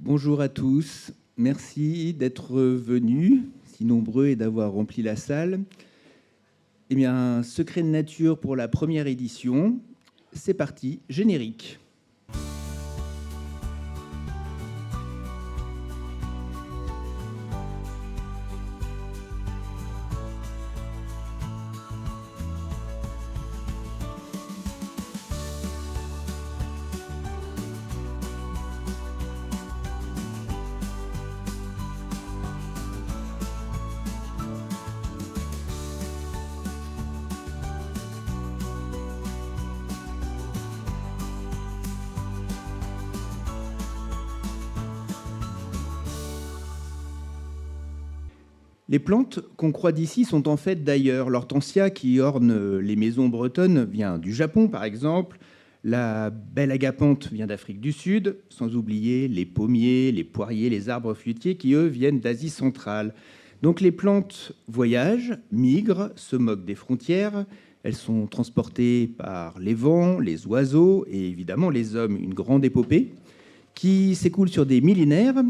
Bonjour à tous. Merci d'être venus, si nombreux, et d'avoir rempli la salle. Eh bien, Secret de nature pour la première édition. C'est parti, générique. Les plantes qu'on croit d'ici sont en fait d'ailleurs. L'hortensia qui orne les maisons bretonnes vient du Japon, par exemple. La belle agapante vient d'Afrique du Sud, sans oublier les pommiers, les poiriers, les arbres fruitiers qui, eux, viennent d'Asie centrale. Donc les plantes voyagent, migrent, se moquent des frontières. Elles sont transportées par les vents, les oiseaux et évidemment les hommes. Une grande épopée qui s'écoule sur des millénaires.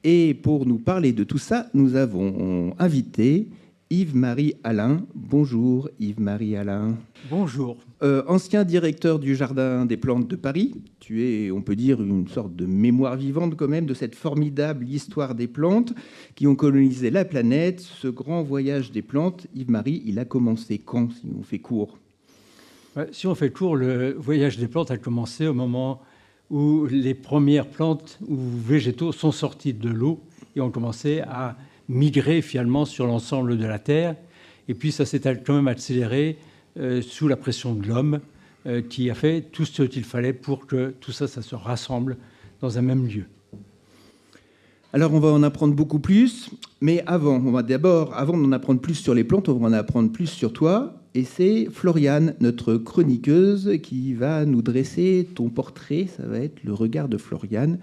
Et pour nous parler de tout ça, nous avons invité Yves-Marie Alain. Bonjour Yves-Marie Alain. Bonjour. Ancien directeur du Jardin des Plantes de Paris. Tu es, on peut dire, une sorte de mémoire vivante quand même de cette formidable histoire des plantes qui ont colonisé la planète. Ce grand voyage des plantes, Yves-Marie, il a commencé quand, si on fait court? Si on fait court, le voyage des plantes a commencé au moment où les premières plantes ou végétaux sont sortis de l'eau et ont commencé à migrer finalement sur l'ensemble de la Terre. Et puis ça s'est quand même accéléré sous la pression de l'homme qui a fait tout ce qu'il fallait pour que tout ça se rassemble dans un même lieu. Alors on va en apprendre beaucoup plus, mais avant d'en apprendre plus sur les plantes, on va en apprendre plus sur toi. Et c'est Floriane, notre chroniqueuse, qui va nous dresser ton portrait. Ça va être le regard de Floriane.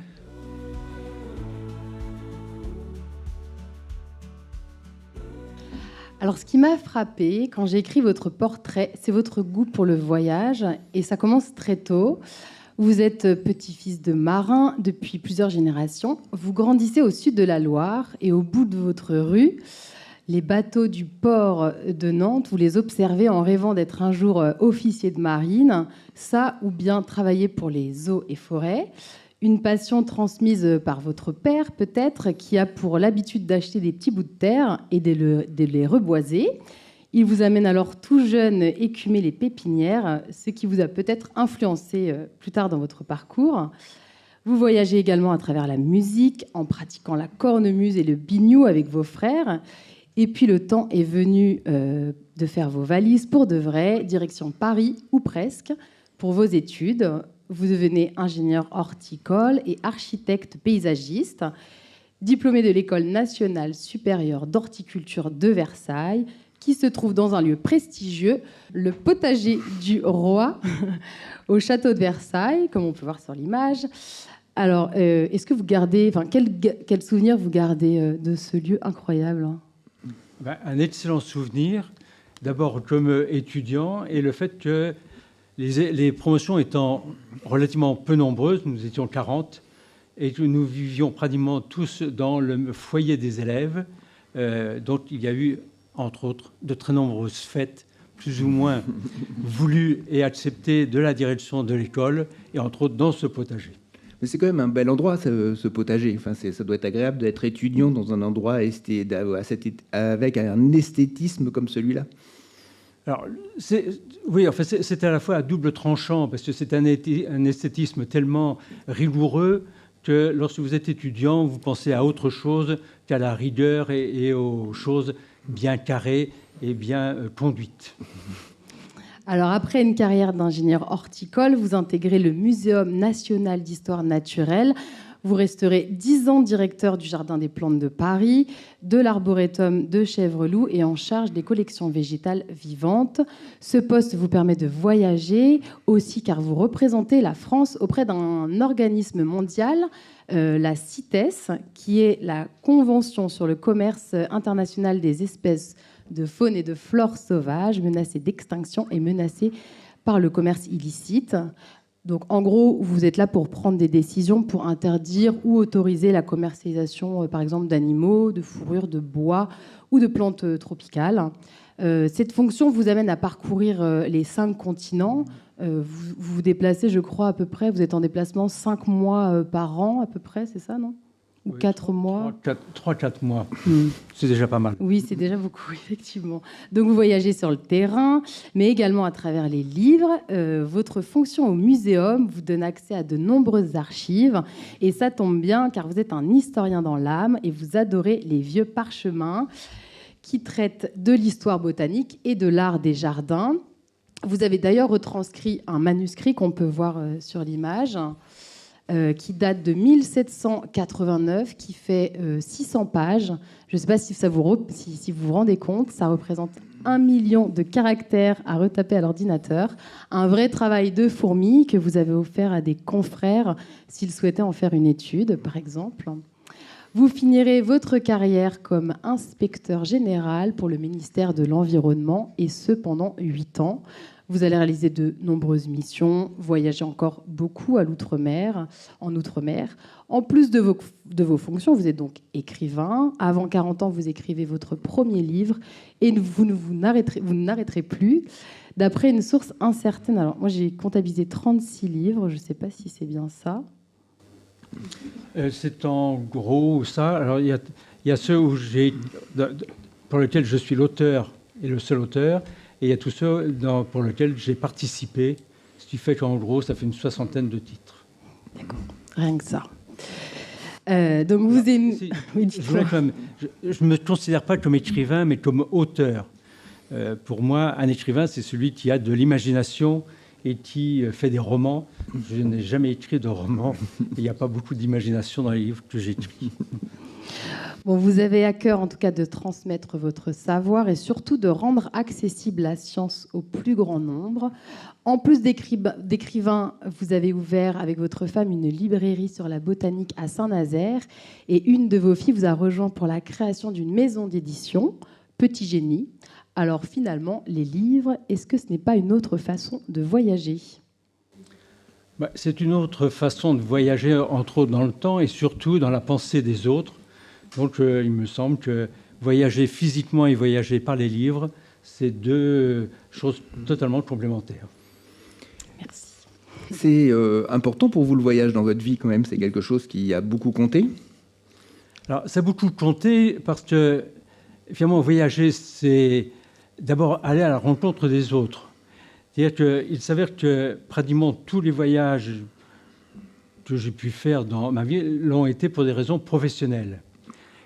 Alors, ce qui m'a frappée quand j'ai écrit votre portrait, c'est votre goût pour le voyage. Et ça commence très tôt. Vous êtes petit-fils de marin depuis plusieurs générations. Vous grandissez au sud de la Loire et au bout de votre rue, les bateaux du port de Nantes, vous les observez en rêvant d'être un jour officier de marine, ça ou bien travailler pour les eaux et forêts. Une passion transmise par votre père peut-être, qui a pour l'habitude d'acheter des petits bouts de terre et de les reboiser. Il vous amène alors tout jeune écumer les pépinières, ce qui vous a peut-être influencé plus tard dans votre parcours. Vous voyagez également à travers la musique, en pratiquant la cornemuse et le biniou avec vos frères. Et puis le temps est venu de faire vos valises pour de vrai, direction Paris ou presque, pour vos études. Vous devenez ingénieur horticole et architecte paysagiste, diplômé de l'École nationale supérieure d'horticulture de Versailles, qui se trouve dans un lieu prestigieux, le potager du roi, au château de Versailles, comme on peut voir sur l'image. Alors, est-ce que vous gardez, quel souvenir vous gardez de ce lieu incroyable ? Un excellent souvenir, d'abord comme étudiant, et le fait que les promotions étant relativement peu nombreuses, nous étions 40, et que nous vivions pratiquement tous dans le foyer des élèves, donc il y a eu, entre autres, de très nombreuses fêtes, plus ou moins voulues et acceptées de la direction de l'école, et entre autres dans ce potager. Mais c'est quand même un bel endroit, ce potager. Enfin, ça doit être agréable d'être étudiant dans un endroit avec un esthétisme comme celui-là. Alors, c'est à la fois à double tranchant, parce que c'est un esthétisme tellement rigoureux que lorsque vous êtes étudiant, vous pensez à autre chose qu'à la rigueur et aux choses bien carrées et bien conduites. Alors, après une carrière d'ingénieur horticole, vous intégrez le Muséum national d'histoire naturelle. Vous resterez 10 ans directeur du Jardin des plantes de Paris, de l'Arboretum de Chèvreloup et en charge des collections végétales vivantes. Ce poste vous permet de voyager aussi car vous représentez la France auprès d'un organisme mondial, la CITES, qui est la Convention sur le commerce international des espèces de faune et de flore sauvages menacées d'extinction et menacées par le commerce illicite. Donc, en gros, vous êtes là pour prendre des décisions pour interdire ou autoriser la commercialisation, par exemple, d'animaux, de fourrures, de bois ou de plantes tropicales. Cette fonction vous amène à parcourir les 5 continents. Vous vous déplacez, je crois, à peu près, vous êtes en déplacement 5 mois par an, à peu près, c'est ça, non? Ou 4 mois 3-4 mois. C'est déjà pas mal. Oui, c'est déjà beaucoup, effectivement. Donc, vous voyagez sur le terrain, mais également à travers les livres. Votre fonction au muséum vous donne accès à de nombreuses archives. Et ça tombe bien, car vous êtes un historien dans l'âme et vous adorez les vieux parchemins qui traitent de l'histoire botanique et de l'art des jardins. Vous avez d'ailleurs retranscrit un manuscrit qu'on peut voir sur l'image, qui date de 1789, qui fait 600 pages. Je ne sais pas si vous vous rendez compte, ça représente 1 million de caractères à retaper à l'ordinateur. Un vrai travail de fourmi que vous avez offert à des confrères s'ils souhaitaient en faire une étude, par exemple. Vous finirez votre carrière comme inspecteur général pour le ministère de l'Environnement, et ce pendant 8 ans. Vous allez réaliser de nombreuses missions, voyager encore beaucoup à l'outre-mer, en outre-mer. En plus de vos fonctions, vous êtes donc écrivain. Avant 40 ans, vous écrivez votre premier livre et vous n'arrêterez plus. D'après une source incertaine, alors moi j'ai comptabilisé 36 livres, je ne sais pas si c'est bien ça. C'est en gros ça. Alors, il y a ceux pour lesquels je suis l'auteur et le seul auteur, et il y a tous ceux pour lesquels j'ai participé, ce qui fait qu'en gros, ça fait une 60aine de titres. D'accord, rien que ça. Donc vous aimez... Je ne me considère pas comme écrivain, mais comme auteur. Pour moi, un écrivain, c'est celui qui a de l'imagination et qui fait des romans. Je n'ai jamais écrit de romans. Il n'y a pas beaucoup d'imagination dans les livres que j'écris. Bon, vous avez à cœur, en tout cas, de transmettre votre savoir et surtout de rendre accessible la science au plus grand nombre. En plus d'écrivain, vous avez ouvert avec votre femme une librairie sur la botanique à Saint-Nazaire, et une de vos filles vous a rejoint pour la création d'une maison d'édition, Petit Génie. Alors finalement, les livres, est-ce que ce n'est pas une autre façon de voyager ? C'est une autre façon de voyager, entre autres dans le temps et surtout dans la pensée des autres. Donc il me semble que voyager physiquement et voyager par les livres, c'est 2 choses totalement complémentaires. Merci. C'est important pour vous le voyage dans votre vie quand même, c'est quelque chose qui a beaucoup compté ? Alors ça a beaucoup compté parce que finalement voyager, c'est d'abord aller à la rencontre des autres. C'est-à-dire qu'il s'avère que pratiquement tous les voyages que j'ai pu faire dans ma vie l'ont été pour des raisons professionnelles.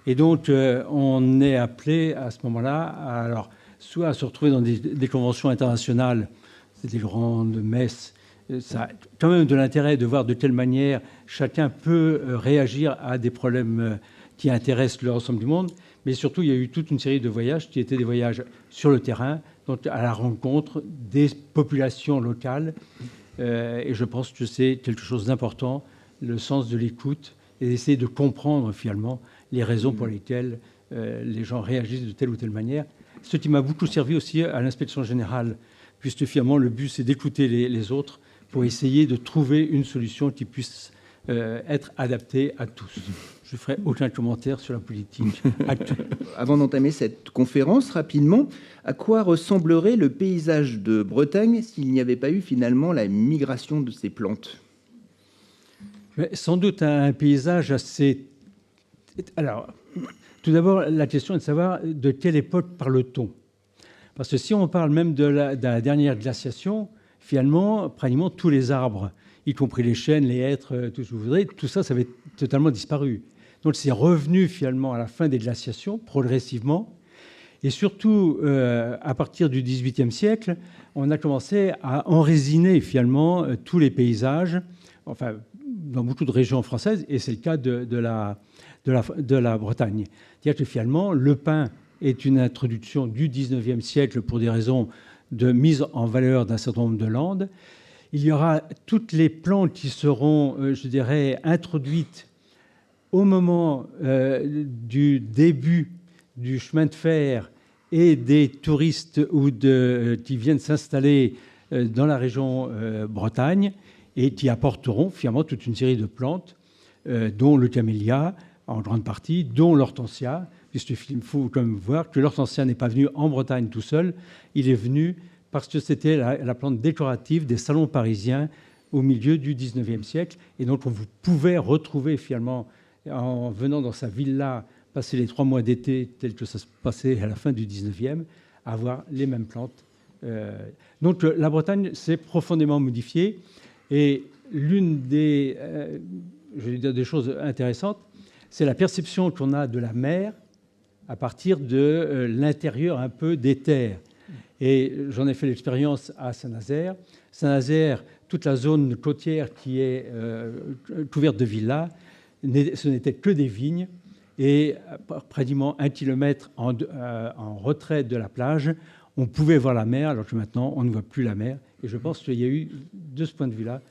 Et donc, on est appelé à ce moment-là, soit à se retrouver dans des conventions internationales, c'est des grandes messes. Ça a quand même de l'intérêt de voir de quelle manière chacun peut réagir à des problèmes qui intéressent l'ensemble du monde. Mais surtout, il y a eu toute une série de voyages qui étaient des voyages sur le terrain, donc à la rencontre des populations locales. Et je pense que c'est quelque chose d'important, le sens de l'écoute, et d'essayer de comprendre finalement les raisons pour lesquelles les gens réagissent de telle ou telle manière. Ce qui m'a beaucoup servi aussi à l'inspection générale, puisque finalement le but c'est d'écouter les autres pour essayer de trouver une solution qui puisse être adaptée à tous. Je ne ferai aucun commentaire sur la politique actuelle. Avant d'entamer cette conférence, rapidement, à quoi ressemblerait le paysage de Bretagne s'il n'y avait pas eu finalement la migration de ces plantes ? Sans doute un paysage assez... Alors, tout d'abord, la question est de savoir de quelle époque parle-t-on. Parce que si on parle même de la dernière glaciation, finalement, pratiquement tous les arbres, y compris les chênes, les hêtres, tout ce que vous voudrez, tout ça, ça avait totalement disparu. Donc c'est revenu finalement à la fin des glaciations, progressivement. Et surtout, à partir du XVIIIe siècle, on a commencé à enrésiner finalement tous les paysages, enfin, dans beaucoup de régions françaises, et c'est le cas de la Bretagne. C'est-à-dire que finalement, le pin est une introduction du XIXe siècle pour des raisons de mise en valeur d'un certain nombre de landes. Il y aura toutes les plantes qui seront, je dirais, introduites au moment du début du chemin de fer et des touristes qui viennent s'installer dans la région Bretagne. et qui apporteront finalement toute une série de plantes, dont le camélia en grande partie, dont l'hortensia, puisqu'il faut quand même voir que l'hortensia n'est pas venu en Bretagne tout seul, il est venu parce que c'était la plante décorative des salons parisiens au milieu du XIXe siècle. Et donc, vous pouvez retrouver finalement, en venant dans sa villa, passer les 3 mois d'été, tel que ça se passait à la fin du XIXe, avoir les mêmes plantes. Donc, la Bretagne s'est profondément modifiée. Et l'une des, je vais dire des choses intéressantes, c'est la perception qu'on a de la mer à partir de l'intérieur un peu des terres. Et j'en ai fait l'expérience à Saint-Nazaire. Saint-Nazaire, toute la zone côtière qui est couverte de villas, ce n'était que des vignes. Et pratiquement 1 kilomètre en retrait de la plage, on pouvait voir la mer, alors que maintenant, on ne voit plus la mer. Et je pense qu'il y a eu, de ce point de vue-là,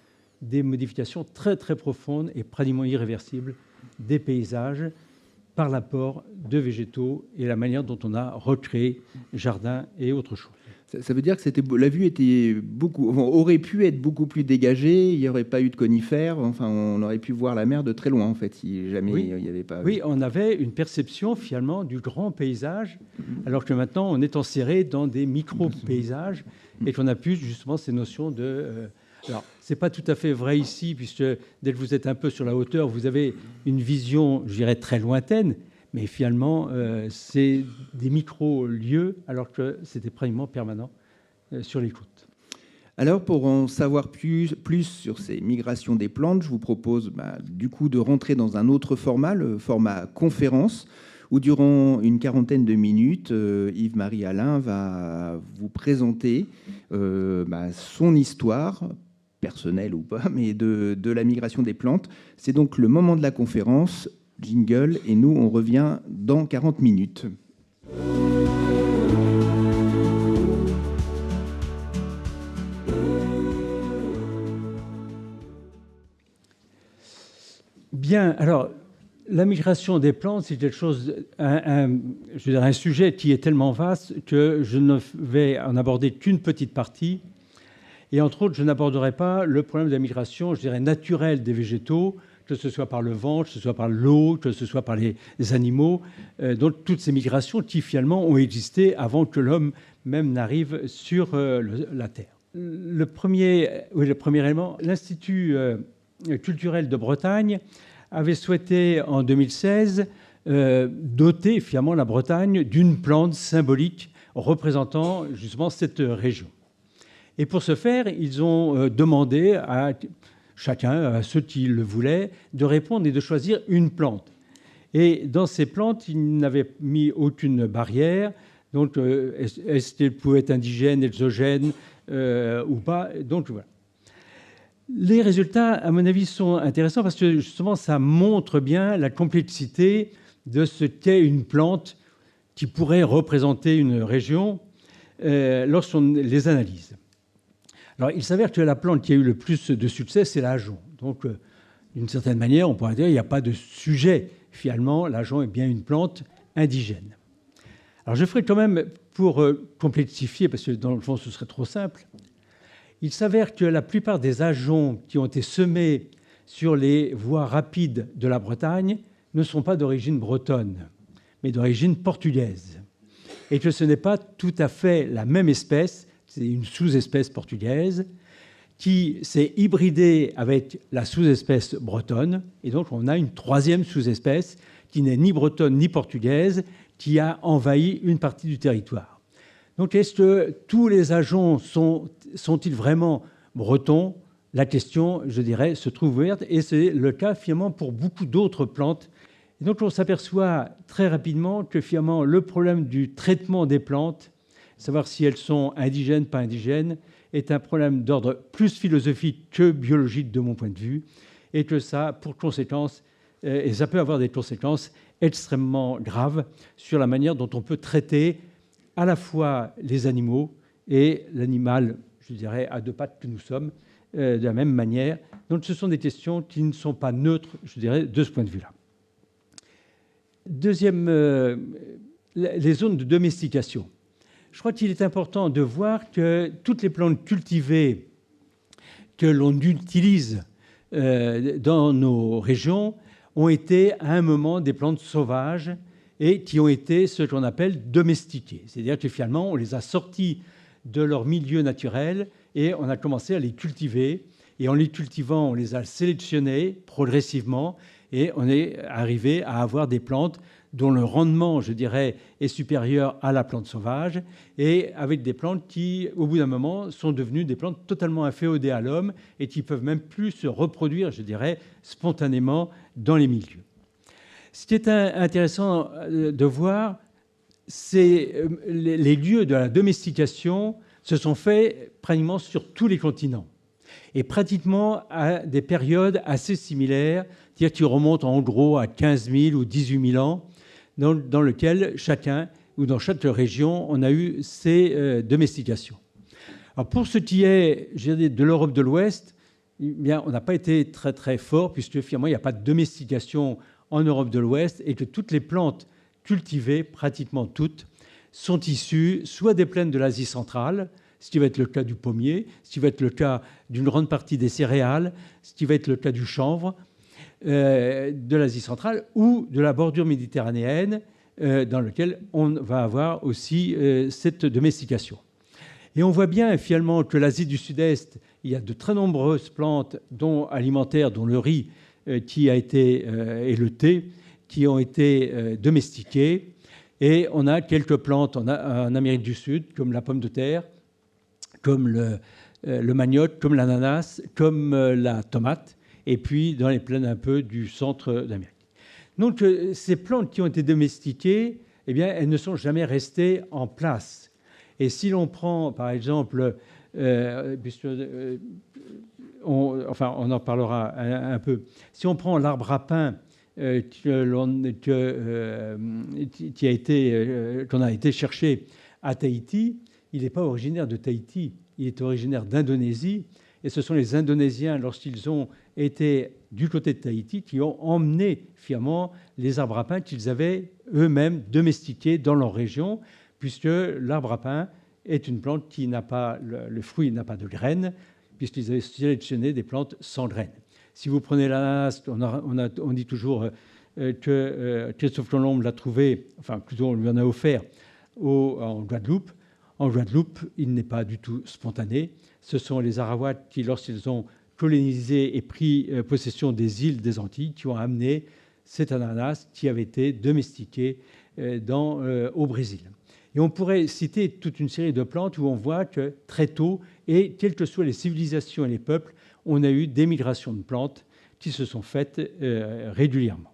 des modifications très, très profondes et pratiquement irréversibles des paysages par l'apport de végétaux et la manière dont on a recréé jardins et autres choses. Ça veut dire que la vue était aurait pu être beaucoup plus dégagée, il n'y aurait pas eu de conifères, enfin on aurait pu voir la mer de très loin en fait, si jamais il n'y avait pas... Oui, on avait une perception finalement du grand paysage, alors que maintenant on est enserré dans des micro-paysages et qu'on a plus justement ces notions de... Alors, ce n'est pas tout à fait vrai ici, puisque dès que vous êtes un peu sur la hauteur, vous avez une vision, je dirais, très lointaine, mais finalement, c'est des micro-lieux, alors que c'était pratiquement permanent sur les côtes. Alors, pour en savoir plus sur ces migrations des plantes, je vous propose du coup de rentrer dans un autre format, le format conférence, où durant une 40aine de minutes, Yves-Marie Alain va vous présenter son histoire, personnelle ou pas, mais de la migration des plantes. C'est donc le moment de la conférence, jingle, et nous, on revient dans 40 minutes. Bien, alors, la migration des plantes, c'est quelque chose, un sujet qui est tellement vaste que je ne vais en aborder qu'une petite partie. Et entre autres, je n'aborderai pas le problème de la migration, je dirais, naturelle des végétaux, que ce soit par le vent, que ce soit par l'eau, que ce soit par les animaux. Donc, toutes ces migrations qui, finalement, ont existé avant que l'homme même n'arrive sur la Terre. Le premier élément, l'Institut culturel de Bretagne avait souhaité, en 2016, doter, finalement, la Bretagne d'une plante symbolique représentant, justement, cette région. Et pour ce faire, ils ont demandé à chacun, à ceux qui le voulaient, de répondre et de choisir une plante. Et dans ces plantes, ils n'avaient mis aucune barrière. Donc, est-ce qu'elles pouvaient être indigènes, exogènes ou pas? Donc, voilà. Les résultats, à mon avis, sont intéressants parce que, justement, ça montre bien la complexité de ce qu'est une plante qui pourrait représenter une région lorsqu'on les analyse. Alors, il s'avère que la plante qui a eu le plus de succès, c'est l'ajonc. Donc, d'une certaine manière, on pourrait dire qu'il n'y a pas de sujet. Finalement, l'ajonc est bien une plante indigène. Alors, je ferai quand même, pour complexifier, parce que dans le fond, ce serait trop simple, il s'avère que la plupart des ajoncs qui ont été semés sur les voies rapides de la Bretagne ne sont pas d'origine bretonne, mais d'origine portugaise. Et que ce n'est pas tout à fait la même espèce, c'est une sous-espèce portugaise qui s'est hybridée avec la sous-espèce bretonne. Et donc, on a une troisième sous-espèce qui n'est ni bretonne ni portugaise, qui a envahi une partie du territoire. Donc, est-ce que tous les ajoncs sont-ils vraiment bretons? La question, je dirais, se trouve ouverte. Et c'est le cas, finalement, pour beaucoup d'autres plantes. Et donc, on s'aperçoit très rapidement que, finalement, le problème du traitement des plantes, savoir si elles sont indigènes, pas indigènes, est un problème d'ordre plus philosophique que biologique de mon point de vue, et que ça, pour conséquence, et ça peut avoir des conséquences extrêmement graves sur la manière dont on peut traiter à la fois les animaux et l'animal, je dirais, à 2 pattes que nous sommes, de la même manière. Donc ce sont des questions qui ne sont pas neutres, je dirais, de ce point de vue-là. Deuxième, les zones de domestication. Je crois qu'il est important de voir que toutes les plantes cultivées que l'on utilise dans nos régions ont été à un moment des plantes sauvages et qui ont été ce qu'on appelle domestiquées. C'est-à-dire que finalement, on les a sorties de leur milieu naturel et on a commencé à les cultiver. Et en les cultivant, on les a sélectionnées progressivement et on est arrivé à avoir des plantes dont le rendement, je dirais, est supérieur à la plante sauvage, et avec des plantes qui, au bout d'un moment, sont devenues des plantes totalement inféodées à l'homme et qui peuvent même plus se reproduire, je dirais, spontanément dans les milieux. Ce qui est intéressant de voir, c'est les lieux de la domestication se sont faits pratiquement sur tous les continents et pratiquement à des périodes assez similaires, c'est-à-dire qui remontent en gros à 15 000 ou 18 000 ans, dans lequel chacun ou dans chaque région, on a eu ces domestications. Alors pour ce qui est, je dirais, de l'Europe de l'Ouest, eh bien, on n'a pas été très très fort puisque finalement il n'y a pas de domestication en Europe de l'Ouest et que toutes les plantes cultivées, pratiquement toutes, sont issues soit des plaines de l'Asie centrale, ce qui va être le cas du pommier, ce qui va être le cas d'une grande partie des céréales, ce qui va être le cas du chanvre, de l'Asie centrale ou de la bordure méditerranéenne dans lequel on va avoir aussi cette domestication. Et on voit bien finalement que l'Asie du Sud-Est, il y a de très nombreuses plantes alimentaires, dont le riz qui a été, et le thé, qui ont été domestiquées. Et on a quelques plantes en Amérique du Sud, comme la pomme de terre, comme le manioc, comme l'ananas, comme la tomate, et puis dans les plaines un peu du centre d'Amérique. Donc ces plantes qui ont été domestiquées, eh bien, elles ne sont jamais restées en place. Et si l'on prend, par exemple, on en parlera un peu, si on prend l'arbre à pain qu'on a été chercher à Tahiti, il n'est pas originaire de Tahiti, il est originaire d'Indonésie. Et ce sont les Indonésiens, lorsqu'ils ont été du côté de Tahiti, qui ont emmené finalement les arbres à pain qu'ils avaient eux-mêmes domestiqués dans leur région, puisque l'arbre à pain est une plante qui n'a pas, le fruit n'a pas de graines, puisqu'ils avaient sélectionné des plantes sans graines. Si vous prenez l'ananas, on dit toujours que Christophe Colomb l'a trouvé, enfin plutôt on lui en a offert en Guadeloupe. En Guadeloupe, il n'est pas du tout spontané. Ce sont les Arawaks qui, lorsqu'ils ont colonisé et pris possession des îles des Antilles, qui ont amené cet ananas qui avait été domestiqué au Brésil. Et on pourrait citer toute une série de plantes où on voit que très tôt, et quelles que soient les civilisations et les peuples, on a eu des migrations de plantes qui se sont faites régulièrement.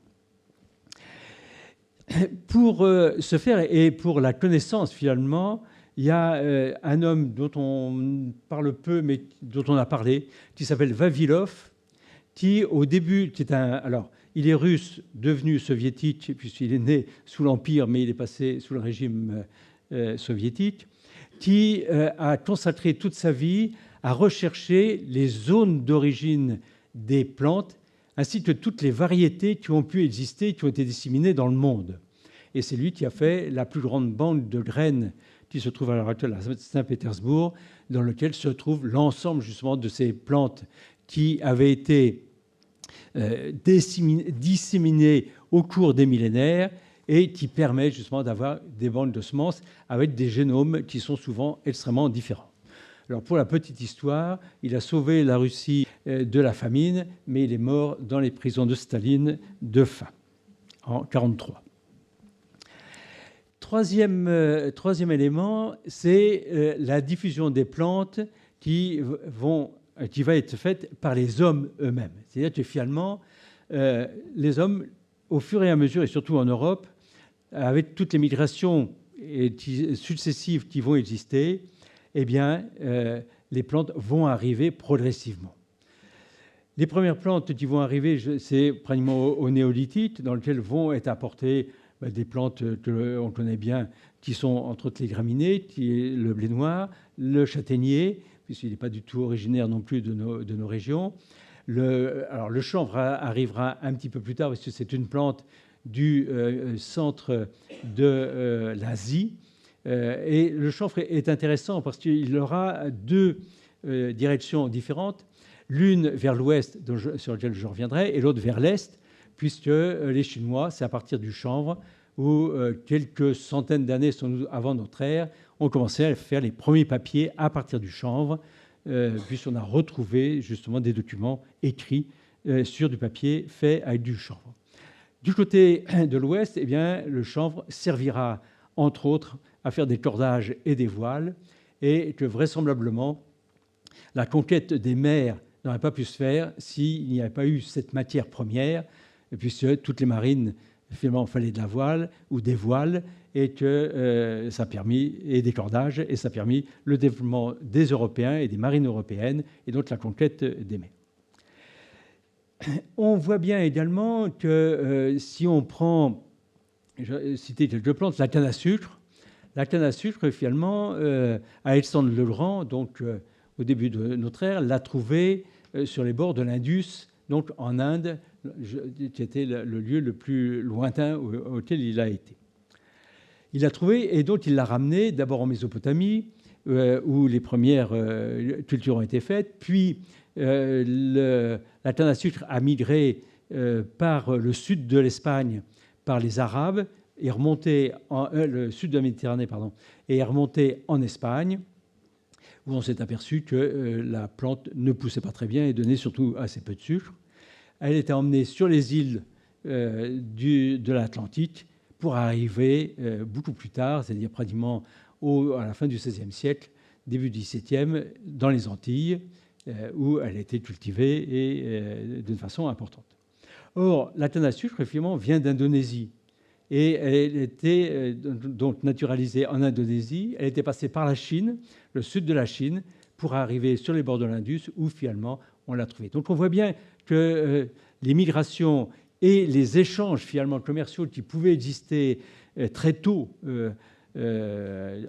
Pour ce faire et pour la connaissance finalement, il y a un homme dont on parle peu, mais dont on a parlé, qui s'appelle Vavilov, qui au début, il est russe, devenu soviétique, puisqu'il est né sous l'Empire, mais il est passé sous le régime soviétique, qui a consacré toute sa vie à rechercher les zones d'origine des plantes, ainsi que toutes les variétés qui ont pu exister, qui ont été disséminées dans le monde. Et c'est lui qui a fait la plus grande banque de graines qui se trouve à l'heure actuelle à Saint-Pétersbourg, dans lequel se trouve l'ensemble justement de ces plantes qui avaient été disséminées au cours des millénaires et qui permettent justement d'avoir des banques de semences avec des génomes qui sont souvent extrêmement différents. Alors pour la petite histoire, il a sauvé la Russie de la famine, mais il est mort dans les prisons de Staline de faim en 1943. Troisième élément, c'est la diffusion des plantes qui va être faite par les hommes eux-mêmes. C'est-à-dire que finalement, les hommes, au fur et à mesure, et surtout en Europe, avec toutes les migrations successives qui vont exister, eh bien, les plantes vont arriver progressivement. Les premières plantes qui vont arriver, c'est pratiquement au néolithique, dans lequel vont être apportées des plantes que l'on connaît bien, qui sont entre autres les graminées, qui est le blé noir, le châtaignier, puisqu'il n'est pas du tout originaire non plus de nos régions. Alors le chanvre arrivera un petit peu plus tard, parce que c'est une plante du centre de l'Asie. Et le chanvre est intéressant parce qu'il aura deux directions différentes. l'une vers l'ouest, sur laquelle je reviendrai, et l'autre vers l'est, puisque les Chinois, c'est à partir du chanvre, où quelques centaines d'années avant notre ère, ont commencé à faire les premiers papiers à partir du chanvre, puisqu'on a retrouvé justement des documents écrits sur du papier fait avec du chanvre. Du côté de l'ouest, eh bien, le chanvre servira, entre autres, à faire des cordages et des voiles, et que vraisemblablement, la conquête des mers n'aurait pas pu se faire s'il n'y avait pas eu cette matière première, puisque toutes les marines, finalement, fallait de la voile ou des voiles, et que ça a permis, et des cordages, et ça a permis le développement des Européens et des marines européennes, et donc la conquête des mers. On voit bien également que si on prend, je citais quelques plantes, la canne à sucre, finalement, Alexandre le Grand, donc au début de notre ère, l'a trouvée sur les bords de l'Indus, donc en Inde, qui était le lieu le plus lointain auquel il a été. Il l'a trouvée et donc il l'a ramenée d'abord en Mésopotamie, où les premières cultures ont été faites, puis la canne à sucre a migré par le sud de l'Espagne, par les Arabes, et remonté le sud de la Méditerranée, pardon, et est remonté en Espagne, où on s'est aperçu que la plante ne poussait pas très bien et donnait surtout assez peu de sucre. Elle était emmenée sur les îles de l'Atlantique pour arriver beaucoup plus tard, c'est-à-dire pratiquement à la fin du XVIe siècle, début du XVIIe, dans les Antilles, où elle a été cultivée et d'une façon importante. Or, la canne à sucre, finalement, vient d'Indonésie. Et elle était donc naturalisée en Indonésie. Elle était passée par la Chine, le sud de la Chine, pour arriver sur les bords de l'Indus, où finalement on l'a trouvée. Donc on voit bien que les migrations et les échanges finalement commerciaux qui pouvaient exister très tôt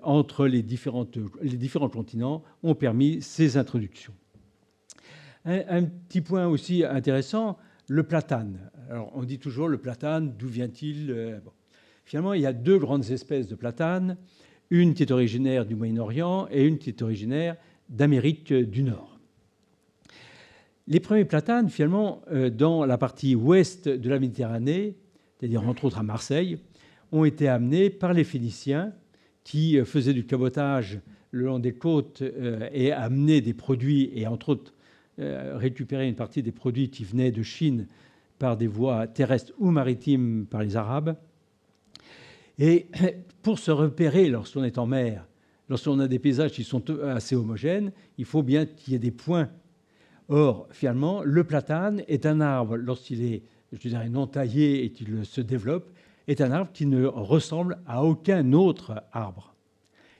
entre les différents continents ont permis ces introductions. Un petit point aussi intéressant, le platane. Alors, on dit toujours le platane, d'où vient-il ? Finalement, il y a deux grandes espèces de platane, une qui est originaire du Moyen-Orient et une qui est originaire d'Amérique du Nord. Les premiers platanes, finalement, dans la partie ouest de la Méditerranée, c'est-à-dire entre autres à Marseille, ont été amenés par les Phéniciens qui faisaient du cabotage le long des côtes et amenaient des produits et entre autres récupérer une partie des produits qui venaient de Chine par des voies terrestres ou maritimes par les Arabes. Et pour se repérer lorsqu'on est en mer, lorsqu'on a des paysages qui sont assez homogènes, il faut bien qu'il y ait des points. Or, finalement, le platane est un arbre, lorsqu'il est, je dirais, non taillé et qu'il se développe, est un arbre qui ne ressemble à aucun autre arbre.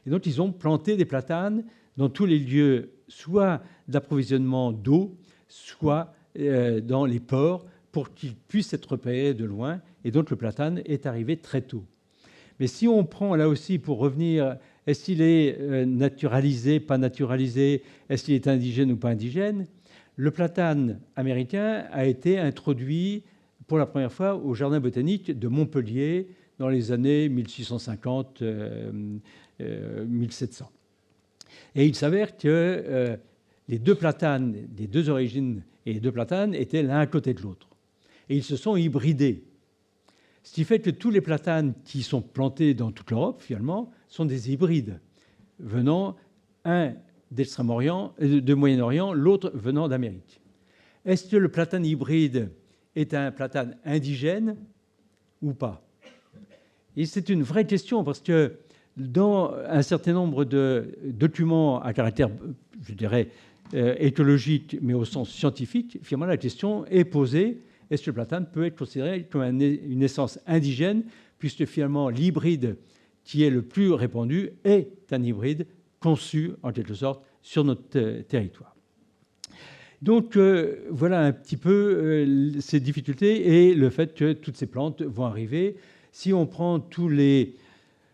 Et donc, ils ont planté des platanes dans tous les lieux, soit d'approvisionnement d'eau, soit dans les ports, pour qu'ils puissent être repérés de loin. Et donc, le platane est arrivé très tôt. Mais si on prend, là aussi, pour revenir, est-ce qu'il est naturalisé, pas naturalisé, est-ce qu'il est indigène ou pas indigène, le platane américain a été introduit pour la première fois au Jardin botanique de Montpellier dans les années 1650-1700. Et il s'avère que les deux platanes, des deux origines, et les deux platanes étaient l'un à côté de l'autre. Et ils se sont hybridés. Ce qui fait que tous les platanes qui sont plantés dans toute l'Europe, finalement, sont des hybrides, venant un d'Extrême-Orient, de Moyen-Orient, l'autre venant d'Amérique. Est-ce que le platane hybride est un platane indigène ou pas? Et c'est une vraie question, parce que dans un certain nombre de documents à caractère, je dirais, écologique, mais au sens scientifique, finalement, la question est posée. Est-ce que le platane peut être considéré comme une essence indigène, puisque finalement l'hybride qui est le plus répandu est un hybride conçu, en quelque sorte, sur notre territoire. Donc, voilà un petit peu ces difficultés et le fait que toutes ces plantes vont arriver. Si on prend tous les,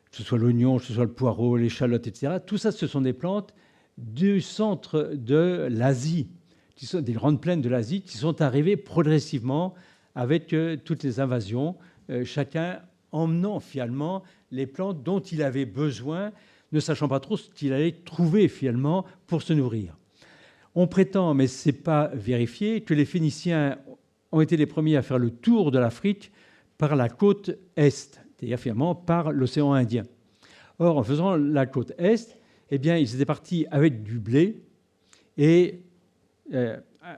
que ce soit l'oignon, que ce soit le poireau, l'échalote, etc., tout ça, ce sont des plantes du centre de l'Asie, qui sont des grandes plaines de l'Asie, qui sont arrivées progressivement avec toutes les invasions, chacun emmenant finalement les plantes dont il avait besoin, ne sachant pas trop ce qu'il allait trouver finalement pour se nourrir. On prétend, mais ce n'est pas vérifié, que les Phéniciens ont été les premiers à faire le tour de l'Afrique par la côte est, c'est-à-dire finalement par l'océan Indien. Or, en faisant la côte est, eh bien, ils étaient partis avec du blé et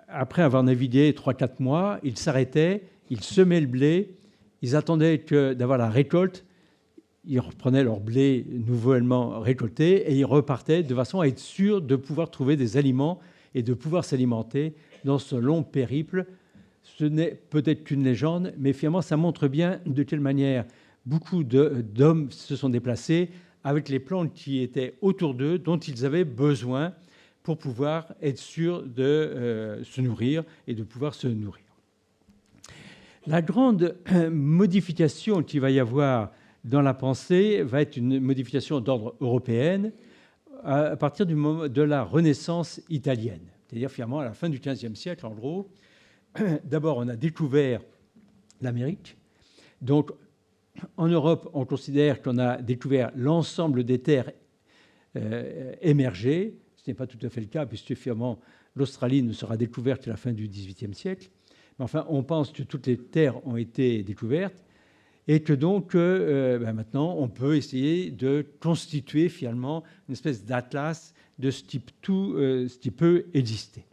après avoir navigué 3-4 mois, ils s'arrêtaient, ils semaient le blé, ils attendaient d'avoir la récolte, ils reprenaient leur blé nouvellement récolté et ils repartaient de façon à être sûrs de pouvoir trouver des aliments et de pouvoir s'alimenter dans ce long périple. Ce n'est peut-être qu'une légende, mais finalement, ça montre bien de quelle manière beaucoup d'hommes se sont déplacés avec les plantes qui étaient autour d'eux, dont ils avaient besoin pour pouvoir être sûrs de se nourrir et de pouvoir se nourrir. La grande modification qu'il va y avoir dans la pensée va être une modification d'ordre européenne à partir du moment de la Renaissance italienne. C'est-à-dire finalement à la fin du XVe siècle, en gros. D'abord, on a découvert l'Amérique. Donc, en Europe, on considère qu'on a découvert l'ensemble des terres émergées. Ce n'est pas tout à fait le cas, puisque finalement, l'Australie ne sera découverte qu'à la fin du XVIIIe siècle. Mais enfin, on pense que toutes les terres ont été découvertes et que donc, maintenant, on peut essayer de constituer finalement une espèce d'atlas de ce type, ce qui peut exister.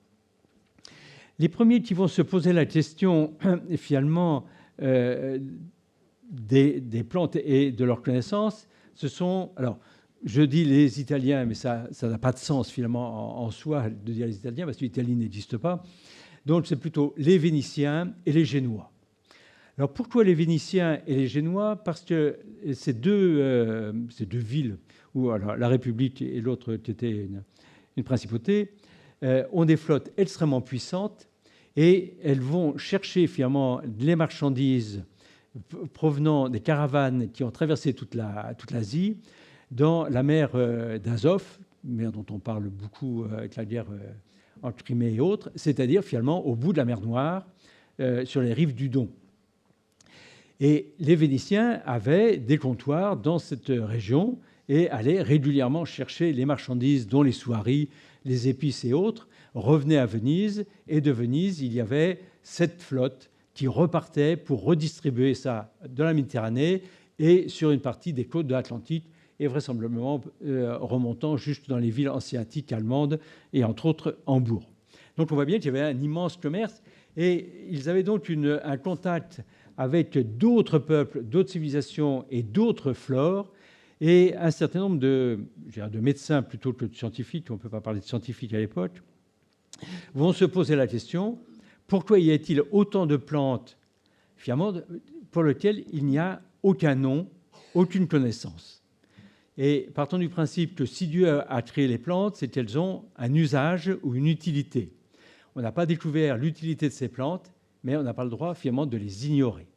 Les premiers qui vont se poser la question, finalement, des plantes et de leur connaissance, ce sont... Alors, je dis les Italiens, mais ça n'a pas de sens, finalement, en soi, de dire les Italiens, parce que l'Italie n'existe pas. Donc, c'est plutôt les Vénitiens et les Génois. Alors, pourquoi les Vénitiens et les Génois? Parce que ces deux villes, où alors, la République et l'autre qui était une principauté, ont des flottes extrêmement puissantes et elles vont chercher finalement les marchandises provenant des caravanes qui ont traversé toute l'Asie dans la mer d'Azov, mer dont on parle beaucoup avec la guerre en Crimée et autres, c'est-à-dire finalement au bout de la mer Noire, sur les rives du Don. Et les Vénitiens avaient des comptoirs dans cette région et allaient régulièrement chercher les marchandises, dont les soieries, les épices et autres, revenaient à Venise. Et de Venise, il y avait cette flotte qui repartait pour redistribuer ça dans la Méditerranée et sur une partie des côtes de l'Atlantique, et vraisemblablement remontant juste dans les villes hanséatiques allemandes et entre autres Hambourg. Donc on voit bien qu'il y avait un immense commerce et ils avaient donc un contact avec d'autres peuples, d'autres civilisations et d'autres flores, et un certain nombre de médecins plutôt que de scientifiques, on ne peut pas parler de scientifiques à l'époque, vont se poser la question, pourquoi y a-t-il autant de plantes finalement pour lesquelles il n'y a aucun nom, aucune connaissance? Et partons du principe que si Dieu a créé les plantes, c'est qu'elles ont un usage ou une utilité. On n'a pas découvert l'utilité de ces plantes, mais on n'a pas le droit finalement de les ignorer.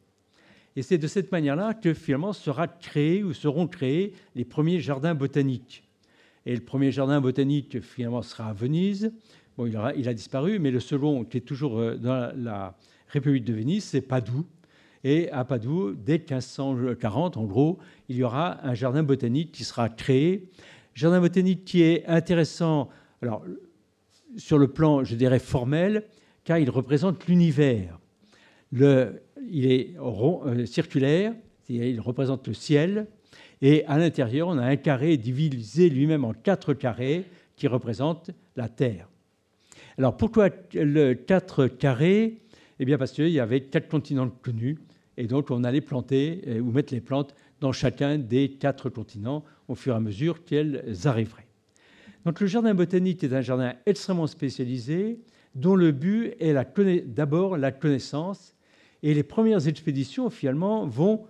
Et c'est de cette manière-là que finalement seront créés les premiers jardins botaniques. Et le premier jardin botanique finalement sera à Venise. Bon, il a disparu, mais le second, qui est toujours dans la République de Venise, c'est Padoue. Et à Padoue, dès 1540, en gros, il y aura un jardin botanique qui sera créé. Jardin botanique qui est intéressant, alors, sur le plan, je dirais, formel, car il représente l'univers. Il est circulaire, c'est-à-dire il représente le ciel, et à l'intérieur, on a un carré divisé lui-même en 4 carrés qui représentent la Terre. Alors, pourquoi le 4 carrés? Eh bien, parce qu'il y avait 4 continents connus, et donc on allait planter ou mettre les plantes dans chacun des 4 continents au fur et à mesure qu'elles arriveraient. Donc, le jardin botanique est un jardin extrêmement spécialisé, dont le but est d'abord la connaissance. Et les premières expéditions, finalement, vont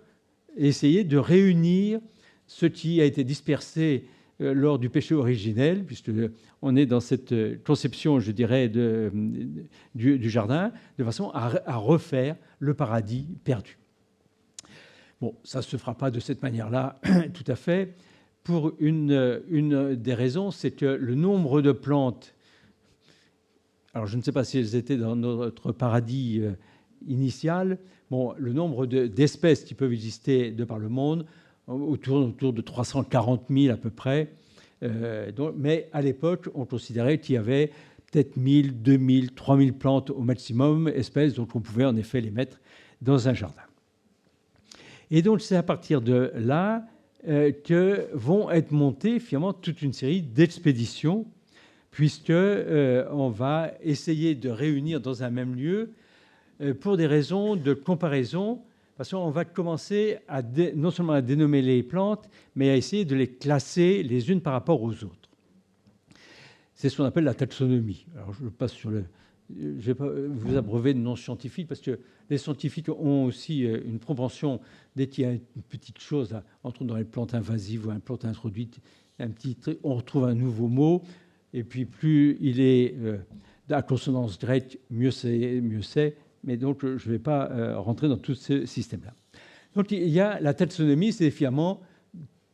essayer de réunir ce qui a été dispersé lors du péché originel, puisqu'on est dans cette conception, je dirais, du jardin, de façon à refaire le paradis perdu. Bon, ça ne se fera pas de cette manière-là, tout à fait. Pour une des raisons, c'est que le nombre de plantes, alors je ne sais pas si elles étaient dans notre paradis initial, bon, le nombre d'espèces qui peuvent exister de par le monde, autour de 340 000 à peu près, mais à l'époque, on considérait qu'il y avait peut-être 1000, 2000, 3000 plantes au maximum, espèces, donc on pouvait en effet les mettre dans un jardin. Et donc c'est à partir de là que vont être montées finalement toute une série d'expéditions, puisque on va essayer de réunir dans un même lieu pour des raisons de comparaison, parce qu'on va commencer non seulement à dénommer les plantes, mais à essayer de les classer les unes par rapport aux autres. C'est ce qu'on appelle la taxonomie. Alors je passe sur le... Je ne vais pas vous abreuver de noms scientifiques, parce que les scientifiques ont aussi une propension, dès qu'il y a une petite chose, entre dans les plantes invasives ou une plante introduite, on retrouve un nouveau mot, et puis plus il est à consonance grecque, mieux c'est. Mais donc, je ne vais pas rentrer dans tout ce système-là. Donc, il y a la taxonomie, c'est finalement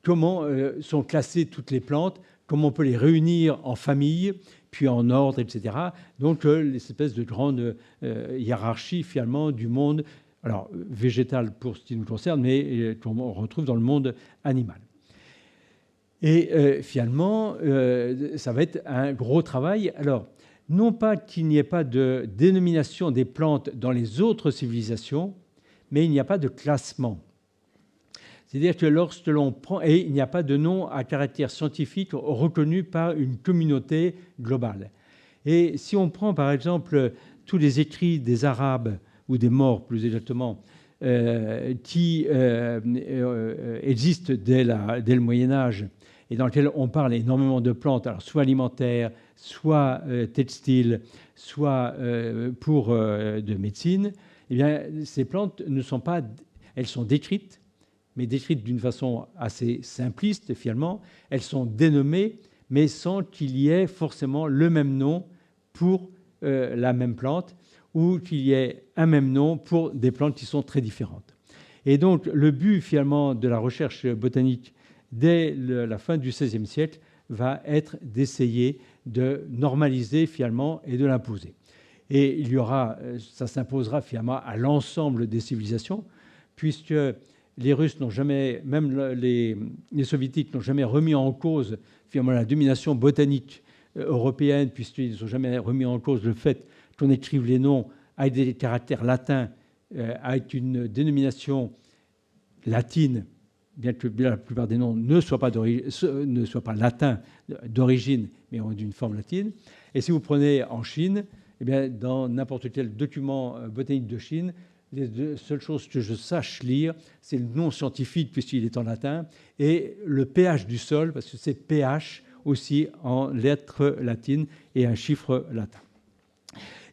comment sont classées toutes les plantes, comment on peut les réunir en famille, puis en ordre, etc. Donc, les espèces de grande hiérarchie, finalement, du monde, alors végétal pour ce qui nous concerne, mais qu'on retrouve dans le monde animal. Et finalement, ça va être un gros travail. Alors, non pas qu'il n'y ait pas de dénomination des plantes dans les autres civilisations, mais il n'y a pas de classement. C'est-à-dire que lorsque l'on prend... Et il n'y a pas de nom à caractère scientifique reconnu par une communauté globale. Et si on prend, par exemple, tous les écrits des Arabes, ou des Maures, plus exactement, qui existent dès le Moyen-Âge, et dans lequel on parle énormément de plantes, alors soit alimentaires, soit textiles, soit pour de médecine, eh bien, ces plantes ne sont pas... Elles sont décrites, mais décrites d'une façon assez simpliste, finalement. Elles sont dénommées, mais sans qu'il y ait forcément le même nom pour la même plante, ou qu'il y ait un même nom pour des plantes qui sont très différentes. Et donc, le but, finalement, de la recherche botanique dès la fin du XVIe siècle va être d'essayer de normaliser finalement et de l'imposer. Et ça s'imposera finalement à l'ensemble des civilisations, puisque les Russes n'ont jamais, même les Soviétiques n'ont jamais remis en cause finalement la domination botanique européenne, puisqu'ils n'ont jamais remis en cause le fait qu'on écrive les noms avec des caractères latins, avec une dénomination latine, bien que la plupart des noms ne soient pas latins d'origine, mais ont d'une forme latine. Et si vous prenez en Chine, eh bien, dans n'importe quel document botanique de Chine, les deux seules choses que je sache lire, c'est le nom scientifique, puisqu'il est en latin, et le pH du sol, parce que c'est pH aussi en lettres latines et un chiffre latin.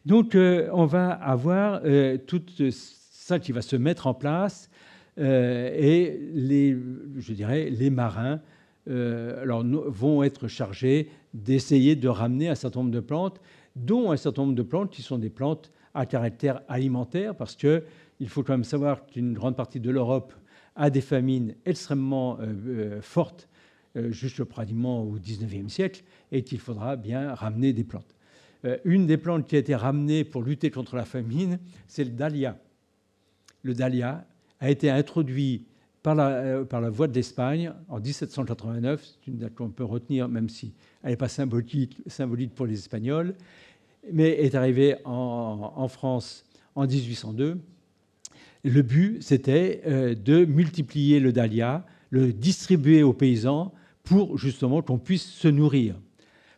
Donc, on va avoir tout ça qui va se mettre en place, et les marins vont être chargés d'essayer de ramener un certain nombre de plantes, dont un certain nombre de plantes qui sont des plantes à caractère alimentaire, parce qu'il faut quand même savoir qu'une grande partie de l'Europe a des famines extrêmement fortes, juste pratiquement au XIXe siècle, et qu'il faudra bien ramener des plantes. Une des plantes qui a été ramenée pour lutter contre la famine, c'est le dahlia. Le dahlia a été introduit par la voie de l'Espagne en 1789. C'est une date qu'on peut retenir, même si elle n'est pas symbolique pour les Espagnols, mais est arrivée en France en 1802. Le but, c'était de multiplier le dahlia, le distribuer aux paysans pour justement qu'on puisse se nourrir.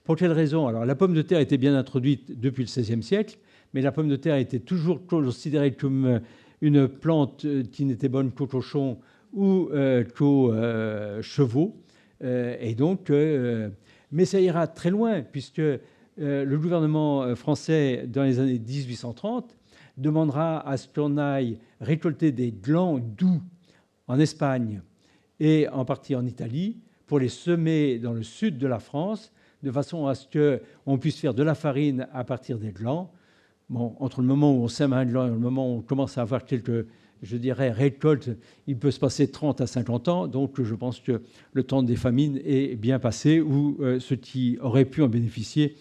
Pour quelle raison? Alors, la pomme de terre était bien introduite depuis le XVIe siècle, mais la pomme de terre était toujours considérée comme une plante qui n'était bonne qu'aux cochons ou qu'aux chevaux. Et donc, mais ça ira très loin, puisque le gouvernement français, dans les années 1830, demandera à ce qu'on aille récolter des glands doux en Espagne et en partie en Italie pour les semer dans le sud de la France, de façon à ce qu'on puisse faire de la farine à partir des glands. Bon, entre le moment où on sème un gland et le moment où on commence à avoir quelques, je dirais, récoltes, il peut se passer 30 à 50 ans. Donc, je pense que le temps des famines est bien passé, ou ceux qui auraient pu en bénéficier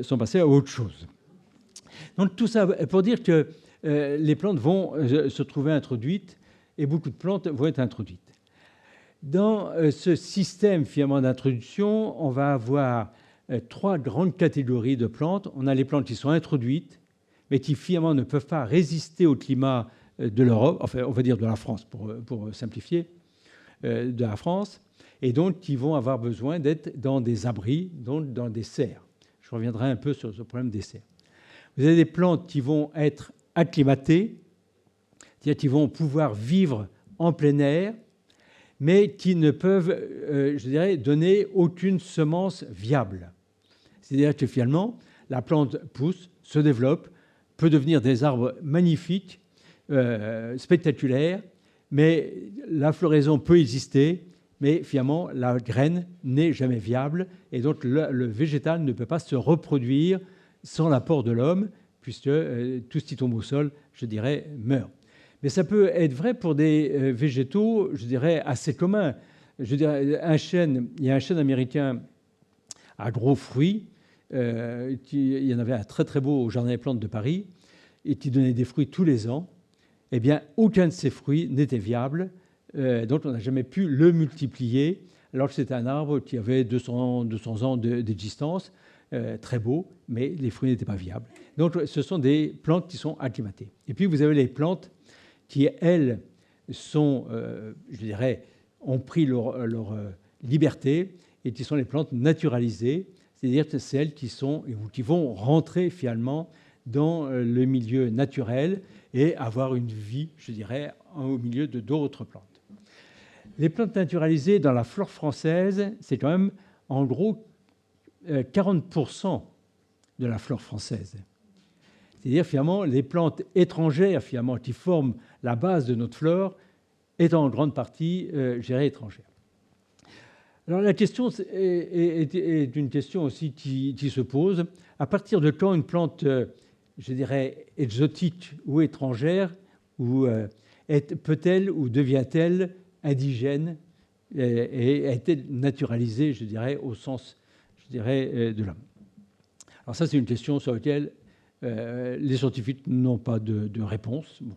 sont passés à autre chose. Donc, tout ça pour dire que les plantes vont se trouver introduites, et beaucoup de plantes vont être introduites. Dans ce système finalement d'introduction, on va avoir trois grandes catégories de plantes. On a les plantes qui sont introduites, mais qui finalement ne peuvent pas résister au climat de l'Europe, enfin on va dire de la France pour simplifier, de la France, et donc qui vont avoir besoin d'être dans des abris, donc dans des serres. Je reviendrai un peu sur ce problème des serres. Vous avez des plantes qui vont être acclimatées, c'est-à-dire qui vont pouvoir vivre en plein air, mais qui ne peuvent, je dirais, donner aucune semence viable. C'est-à-dire que finalement, la plante pousse, se développe, peut devenir des arbres magnifiques, spectaculaires, mais la floraison peut exister, mais finalement, la graine n'est jamais viable, et donc le végétal ne peut pas se reproduire sans l'apport de l'homme, puisque tout ce qui tombe au sol, je dirais, meurt. Mais ça peut être vrai pour des végétaux, je dirais, assez communs. Je dirais, il y a un chêne américain à gros fruits, il y en avait un très très beau au Jardin des Plantes de Paris, et qui donnait des fruits tous les ans. Eh bien, aucun de ces fruits n'était viable, donc on n'a jamais pu le multiplier, alors que c'était un arbre qui avait 200 ans d'existence, très beau, mais les fruits n'étaient pas viables. Donc ce sont des plantes qui sont acclimatées. Et puis vous avez les plantes qui, elles, sont, je dirais, ont pris leur liberté et qui sont les plantes naturalisées, c'est-à-dire celles qui vont rentrer finalement dans le milieu naturel et avoir une vie, je dirais, au milieu de d'autres plantes. Les plantes naturalisées dans la flore française, c'est quand même en gros 40% de la flore française. C'est-à-dire finalement les plantes étrangères finalement, qui forment la base de notre flore étant en grande partie gérées étrangères. Alors la question est une question aussi qui se pose. À partir de quand une plante, je dirais, exotique ou étrangère, peut-elle ou devient-elle indigène et a-t-elle naturalisée, je dirais, au sens, je dirais, de l'homme? Alors ça, c'est une question sur laquelle les scientifiques n'ont pas de réponse. Bon.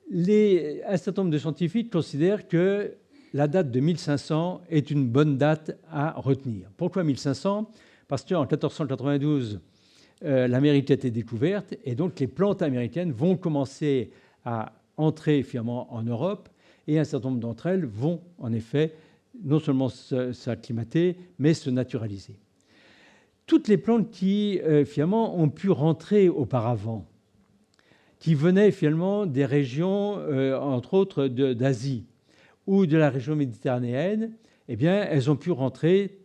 Un certain nombre de scientifiques considèrent que la date de 1500 est une bonne date à retenir. Pourquoi 1500 ? Parce qu'en 1492, l'Amérique a été découverte et donc les plantes américaines vont commencer à entrer finalement en Europe et un certain nombre d'entre elles vont en effet non seulement s'acclimater mais se naturaliser. Toutes les plantes qui finalement ont pu rentrer auparavant, qui venaient finalement des régions, entre autres d'Asie ou de la région méditerranéenne, eh bien, elles ont pu rentrer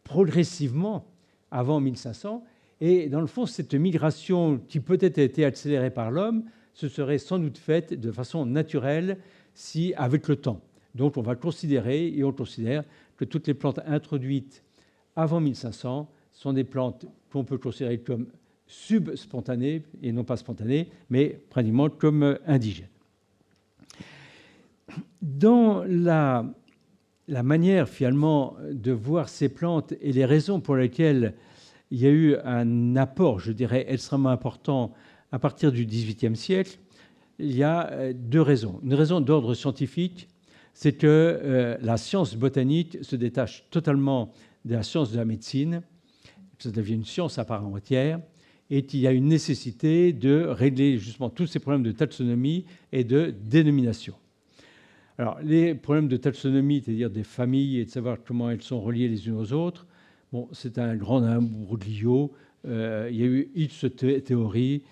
progressivement avant 1500. Et dans le fond, cette migration qui peut-être a été accélérée par l'homme, se serait sans doute faite de façon naturelle avec le temps. Donc on va considérer, et on considère, que toutes les plantes introduites avant 1500 sont des plantes qu'on peut considérer comme subspontanées, et non pas spontanées, mais pratiquement comme indigènes. Dans la manière, finalement, de voir ces plantes et les raisons pour lesquelles il y a eu un apport, je dirais, extrêmement important à partir du XVIIIe siècle, il y a deux raisons. Une raison d'ordre scientifique, c'est que la science botanique se détache totalement de la science de la médecine, ça devient une science à part entière, et qu'il y a une nécessité de régler justement tous ces problèmes de taxonomie et de dénomination. Alors, les problèmes de taxonomie, c'est-à-dire des familles et de savoir comment elles sont reliées les unes aux autres, bon, c'est un grand imbroglio. Il y a eu X théories,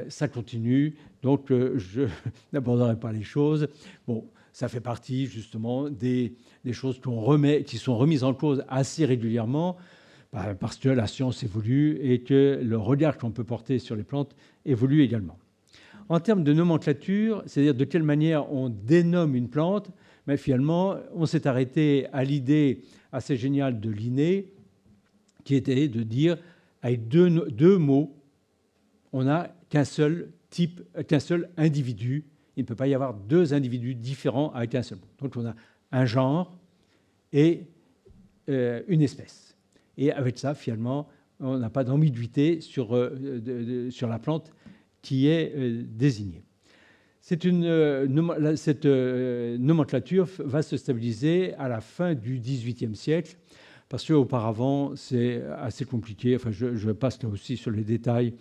ça continue, donc je n'aborderai pas les choses. Bon, ça fait partie justement des choses qui sont remises en cause assez régulièrement parce que la science évolue et que le regard qu'on peut porter sur les plantes évolue également. En termes de nomenclature, c'est-à-dire de quelle manière on dénomme une plante, mais finalement, on s'est arrêté à l'idée assez géniale de Linné, qui était de dire, avec deux mots, on n'a qu'un seul type, qu'un seul individu. Il ne peut pas y avoir deux individus différents avec un seul mot. Donc on a un genre et une espèce. Et avec ça, finalement, on n'a pas d'ambiguïté sur la plante qui est désignée. Cette nomenclature va se stabiliser à la fin du XVIIIe siècle parce qu'auparavant, c'est assez compliqué. Enfin, je passe là aussi sur les détails.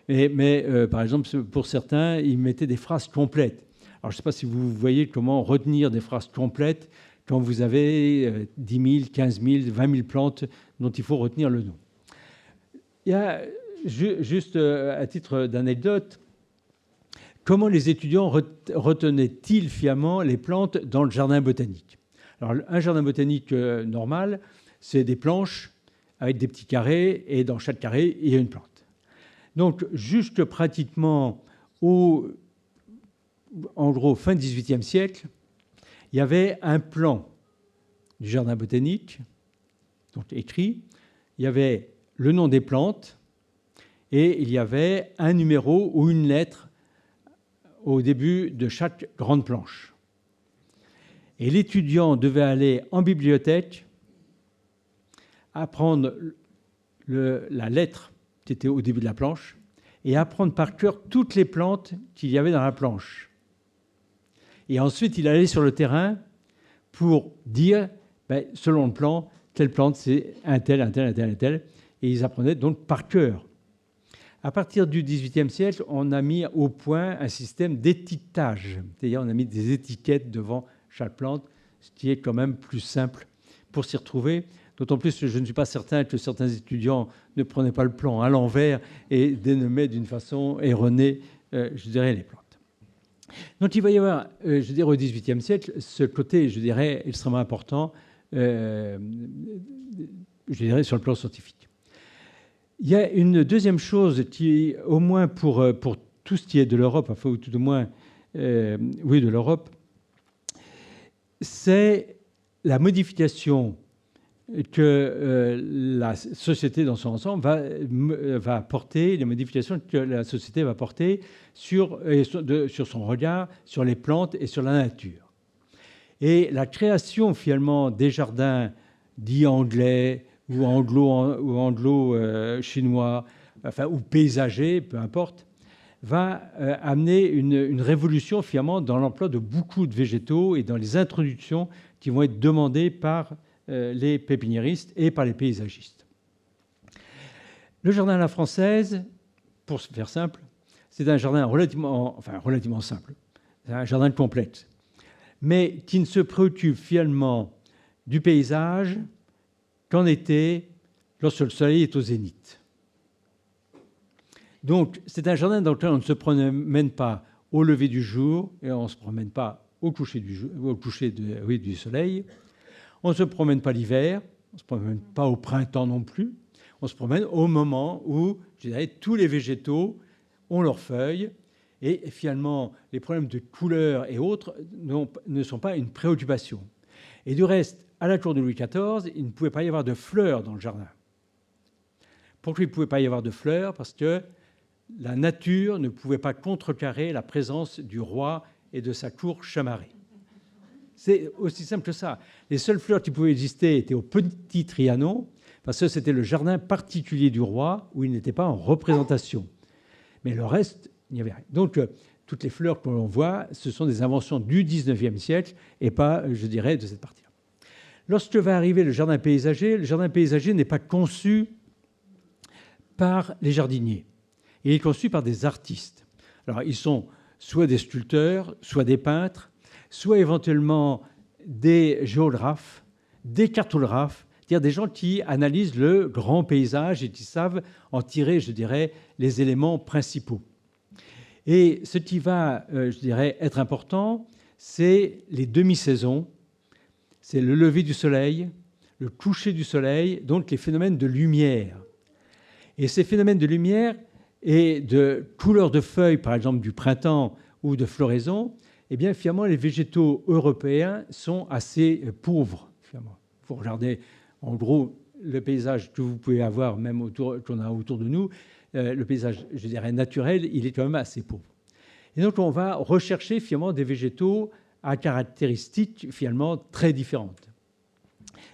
Mais par exemple, pour certains, ils mettaient des phrases complètes. Alors, je ne sais pas si vous voyez comment retenir des phrases complètes quand vous avez 10 000, 15 000, 20 000 plantes dont il faut retenir le nom. Il y a, juste à titre d'anecdote, comment les étudiants retenaient-ils fièrement les plantes dans le jardin botanique? Alors, un jardin botanique normal, c'est des planches avec des petits carrés, et dans chaque carré, il y a une plante. Donc, jusque pratiquement en gros, fin XVIIIe siècle, il y avait un plan du jardin botanique, donc écrit, il y avait le nom des plantes, et il y avait un numéro ou une lettre au début de chaque grande planche. Et l'étudiant devait aller en bibliothèque, apprendre la lettre qui était au début de la planche et apprendre par cœur toutes les plantes qu'il y avait dans la planche. Et ensuite, il allait sur le terrain pour dire, selon le plan, telle plante, c'est un tel, un tel, un tel, un tel. Et ils apprenaient donc par cœur. À partir du XVIIIe siècle, on a mis au point un système d'étiquetage. C'est-à-dire, on a mis des étiquettes devant chaque plante, ce qui est quand même plus simple pour s'y retrouver. D'autant plus que je ne suis pas certain que certains étudiants ne prenaient pas le plan à l'envers et dénommaient d'une façon erronée, je dirais, les plantes. Donc il va y avoir, je dirais, au XVIIIe siècle, ce côté, je dirais, extrêmement important, je dirais, sur le plan scientifique. Il y a une deuxième chose qui, au moins pour tout ce qui est de l'Europe, enfin, ou tout au moins, oui, de l'Europe, c'est la modification que la société dans son ensemble va porter, les modifications que la société va porter sur son regard sur les plantes et sur la nature. Et la création finalement des jardins dits anglais ou anglo-chinois, enfin, ou paysagers, peu importe, va amener une révolution finalement dans l'emploi de beaucoup de végétaux et dans les introductions qui vont être demandées par les pépiniéristes et par les paysagistes. Le jardin à la française, pour se faire simple, c'est un jardin relativement simple. C'est un jardin complexe, mais qui ne se préoccupe finalement du paysage qu'en été, lorsque le soleil est au zénith. Donc, c'est un jardin dans lequel on ne se promène pas au lever du jour et on ne se promène pas au coucher du soleil. On ne se promène pas l'hiver, on ne se promène pas au printemps non plus. On se promène au moment où, je dirais, tous les végétaux ont leurs feuilles et finalement, les problèmes de couleur et autres ne sont pas une préoccupation. Et du reste, à la cour de Louis XIV, il ne pouvait pas y avoir de fleurs dans le jardin. Pourquoi il ne pouvait pas y avoir de fleurs? Parce que la nature ne pouvait pas contrecarrer la présence du roi et de sa cour chamarrée. C'est aussi simple que ça. Les seules fleurs qui pouvaient exister étaient au Petit Trianon, parce que c'était le jardin particulier du roi où il n'était pas en représentation. Mais le reste, il n'y avait rien. Donc, toutes les fleurs que l'on voit, ce sont des inventions du XIXe siècle et pas, je dirais, de cette partie-là. Lorsque va arriver le jardin paysager n'est pas conçu par les jardiniers. Il est conçu par des artistes. Alors, ils sont soit des sculpteurs, soit des peintres, soit éventuellement des géographes, des cartographes, c'est-à-dire des gens qui analysent le grand paysage et qui savent en tirer, je dirais, les éléments principaux. Et ce qui va, je dirais, être important, c'est les demi-saisons, c'est le lever du soleil, le coucher du soleil, donc les phénomènes de lumière. Et ces phénomènes de lumière et de couleur de feuilles, par exemple du printemps ou de floraison, eh bien, finalement, les végétaux européens sont assez pauvres. Finalement. Il faut regarder, en gros, le paysage que vous pouvez avoir, même qu'on a autour de nous, le paysage, je dirais, naturel, il est quand même assez pauvre. Et donc, on va rechercher, finalement, des végétaux à caractéristiques, finalement, très différentes.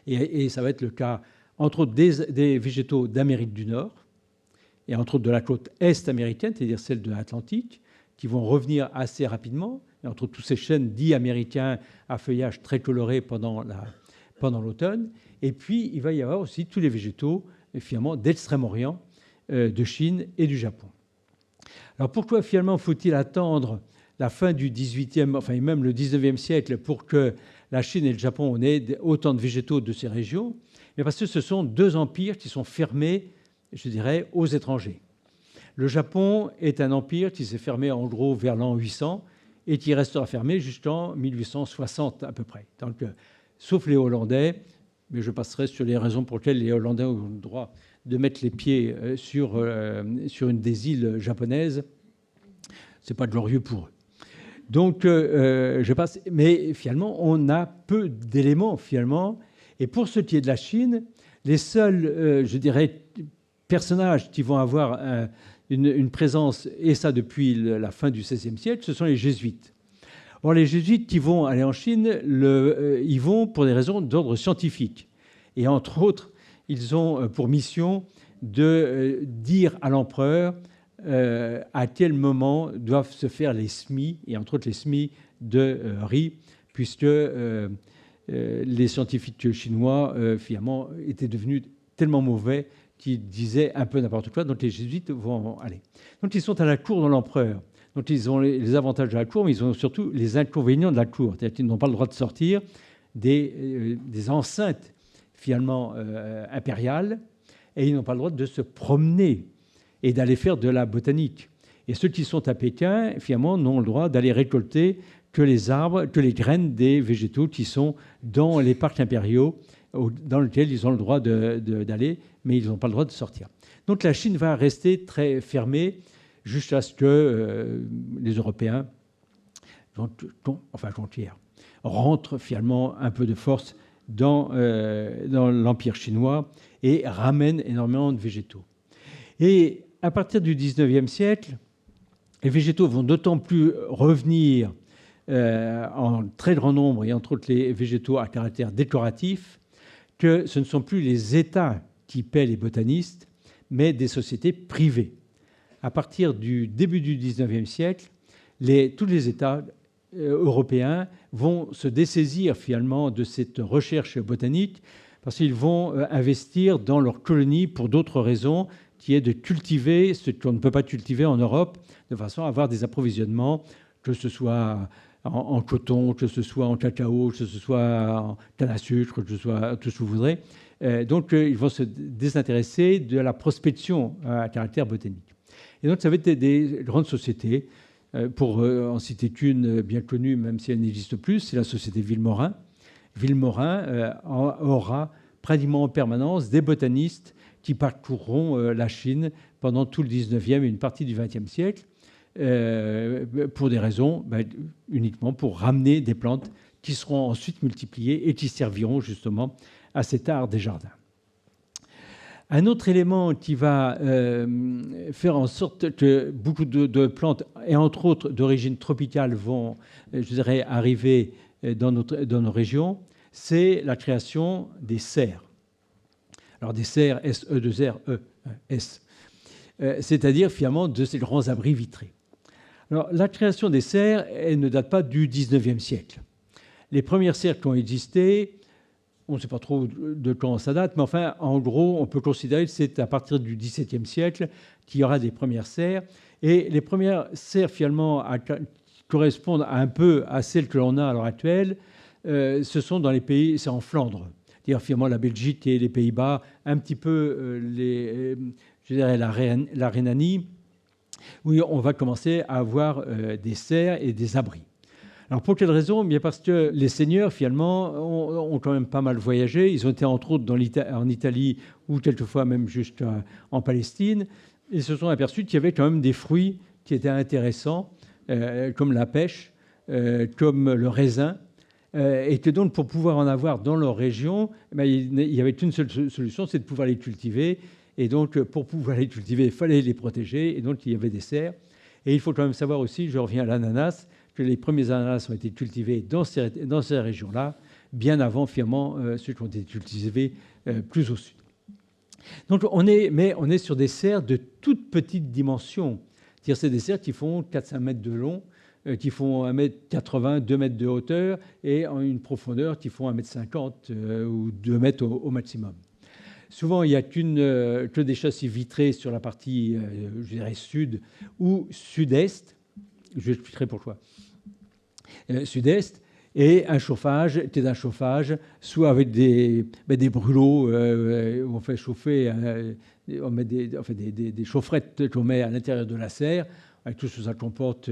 Et ça va être le cas, entre autres, des végétaux d'Amérique du Nord, et entre autres de la côte est américaine, c'est-à-dire celle de l'Atlantique, qui vont revenir assez rapidement, et entre tous ces chênes dits américains à feuillage très coloré pendant pendant l'automne. Et puis, il va y avoir aussi tous les végétaux, finalement, d'Extrême-Orient, de Chine et du Japon. Alors, pourquoi, finalement, faut-il attendre la fin du XVIIIe, enfin même le XIXe siècle pour que la Chine et le Japon aient autant de végétaux de ces régions? Parce que ce sont deux empires qui sont fermés, je dirais, aux étrangers. Le Japon est un empire qui s'est fermé en gros vers l'an 800 et qui restera fermé jusqu'en 1860 à peu près. Donc, sauf les Hollandais, mais je passerai sur les raisons pour lesquelles les Hollandais ont le droit de mettre les pieds sur une des îles japonaises. Ce n'est pas glorieux pour eux. Donc, je passe. Mais finalement, on a peu d'éléments, finalement. Et pour ce qui est de la Chine, les seuls, je dirais, personnages qui vont avoir une présence, et ça depuis la fin du XVIe siècle, ce sont les jésuites. Or, les jésuites qui vont aller en Chine, ils vont pour des raisons d'ordre scientifique. Et entre autres, ils ont pour mission de dire à l'empereur à quel moment doivent se faire les semis, et entre autres les semis de riz, puisque les scientifiques chinois, finalement, étaient devenus tellement mauvais qu'ils disaient un peu n'importe quoi, donc les jésuites vont aller. Donc ils sont à la cour de l'empereur. Donc ils ont les avantages de la cour, mais ils ont surtout les inconvénients de la cour. C'est-à-dire qu'ils n'ont pas le droit de sortir des enceintes, finalement, impériales, et ils n'ont pas le droit de se promener et d'aller faire de la botanique. Et ceux qui sont à Pékin, finalement, n'ont le droit d'aller récolter que les arbres, que les graines des végétaux qui sont dans les parcs impériaux, dans lesquels ils ont le droit d'aller, mais ils n'ont pas le droit de sortir. Donc la Chine va rester très fermée jusqu'à ce que les Européens, enfin gentillères, rentrent finalement un peu de force dans l'Empire chinois et ramènent énormément de végétaux. Et à partir du XIXe siècle, les végétaux vont d'autant plus revenir en très grand nombre, et entre autres les végétaux à caractère décoratif, que ce ne sont plus les États qui paient les botanistes, mais des sociétés privées. À partir du début du XIXe siècle, tous les États européens vont se dessaisir finalement de cette recherche botanique parce qu'ils vont investir dans leurs colonies pour d'autres raisons, qui est de cultiver ce qu'on ne peut pas cultiver en Europe, de façon à avoir des approvisionnements, que ce soit en coton, que ce soit en cacao, que ce soit en canne à sucre, que ce soit tout ce que vous voudrez. Donc, ils vont se désintéresser de la prospection à caractère botanique. Et donc, ça va être des grandes sociétés. Pour en citer qu'une bien connue, même si elle n'existe plus, c'est la société Vilmorin. Vilmorin aura pratiquement en permanence des botanistes qui parcourront la Chine pendant tout le 19e et une partie du 20e siècle, pour des raisons uniquement pour ramener des plantes qui seront ensuite multipliées et qui serviront justement à cet art des jardins. Un autre élément qui va faire en sorte que beaucoup de plantes, et entre autres d'origine tropicale, vont, je dirais, arriver dans nos régions, c'est la création des serres. Alors des serres, S-E-2-R-E-S, c'est-à-dire finalement de ces grands abris vitrés. Alors la création des serres, elle ne date pas du 19e siècle. Les premières serres qui ont existé, on ne sait pas trop de quand ça date, mais enfin, en gros, on peut considérer que c'est à partir du XVIIe siècle qu'il y aura des premières serres. Et les premières serres, finalement, correspondent un peu à celles que l'on a à l'heure actuelle. Ce sont dans les pays, c'est en Flandre. C'est-à-dire, finalement, la Belgique et les Pays-Bas, un petit peu je dirais la Rhénanie, où on va commencer à avoir des serres et des abris. Alors, pour quelle raison? Bien parce que les seigneurs, finalement, ont quand même pas mal voyagé. Ils ont été, entre autres, en Italie ou quelquefois même jusqu'en Palestine. Ils se sont aperçus qu'il y avait quand même des fruits qui étaient intéressants, comme la pêche, comme le raisin, et que donc, pour pouvoir en avoir dans leur région, il n'y avait qu'une seule solution, c'est de pouvoir les cultiver. Et donc, pour pouvoir les cultiver, il fallait les protéger. Et donc, il y avait des serres. Et il faut quand même savoir aussi, je reviens à l'ananas, que les premiers ananas ont été cultivés dans ces régions-là, bien avant, finalement, ceux qui ont été cultivés plus au sud. Donc, on est sur des serres de toute petite dimension. C'est-à-dire, c'est des serres qui font 4-5 mètres de long, qui font 1,80 m, 2 mètres de hauteur, et en une profondeur qui font 1,50 m ou 2 mètres au maximum. Souvent, il n'y a que des châssis vitrés sur la partie, je dirais, sud ou sud-est. Je expliquerai pourquoi. Sud-est, et un chauffage, qui est un chauffage, soit avec des brûlots où on fait chauffer, on met des chaufferettes qu'on met à l'intérieur de la serre, avec tout ce que ça comporte,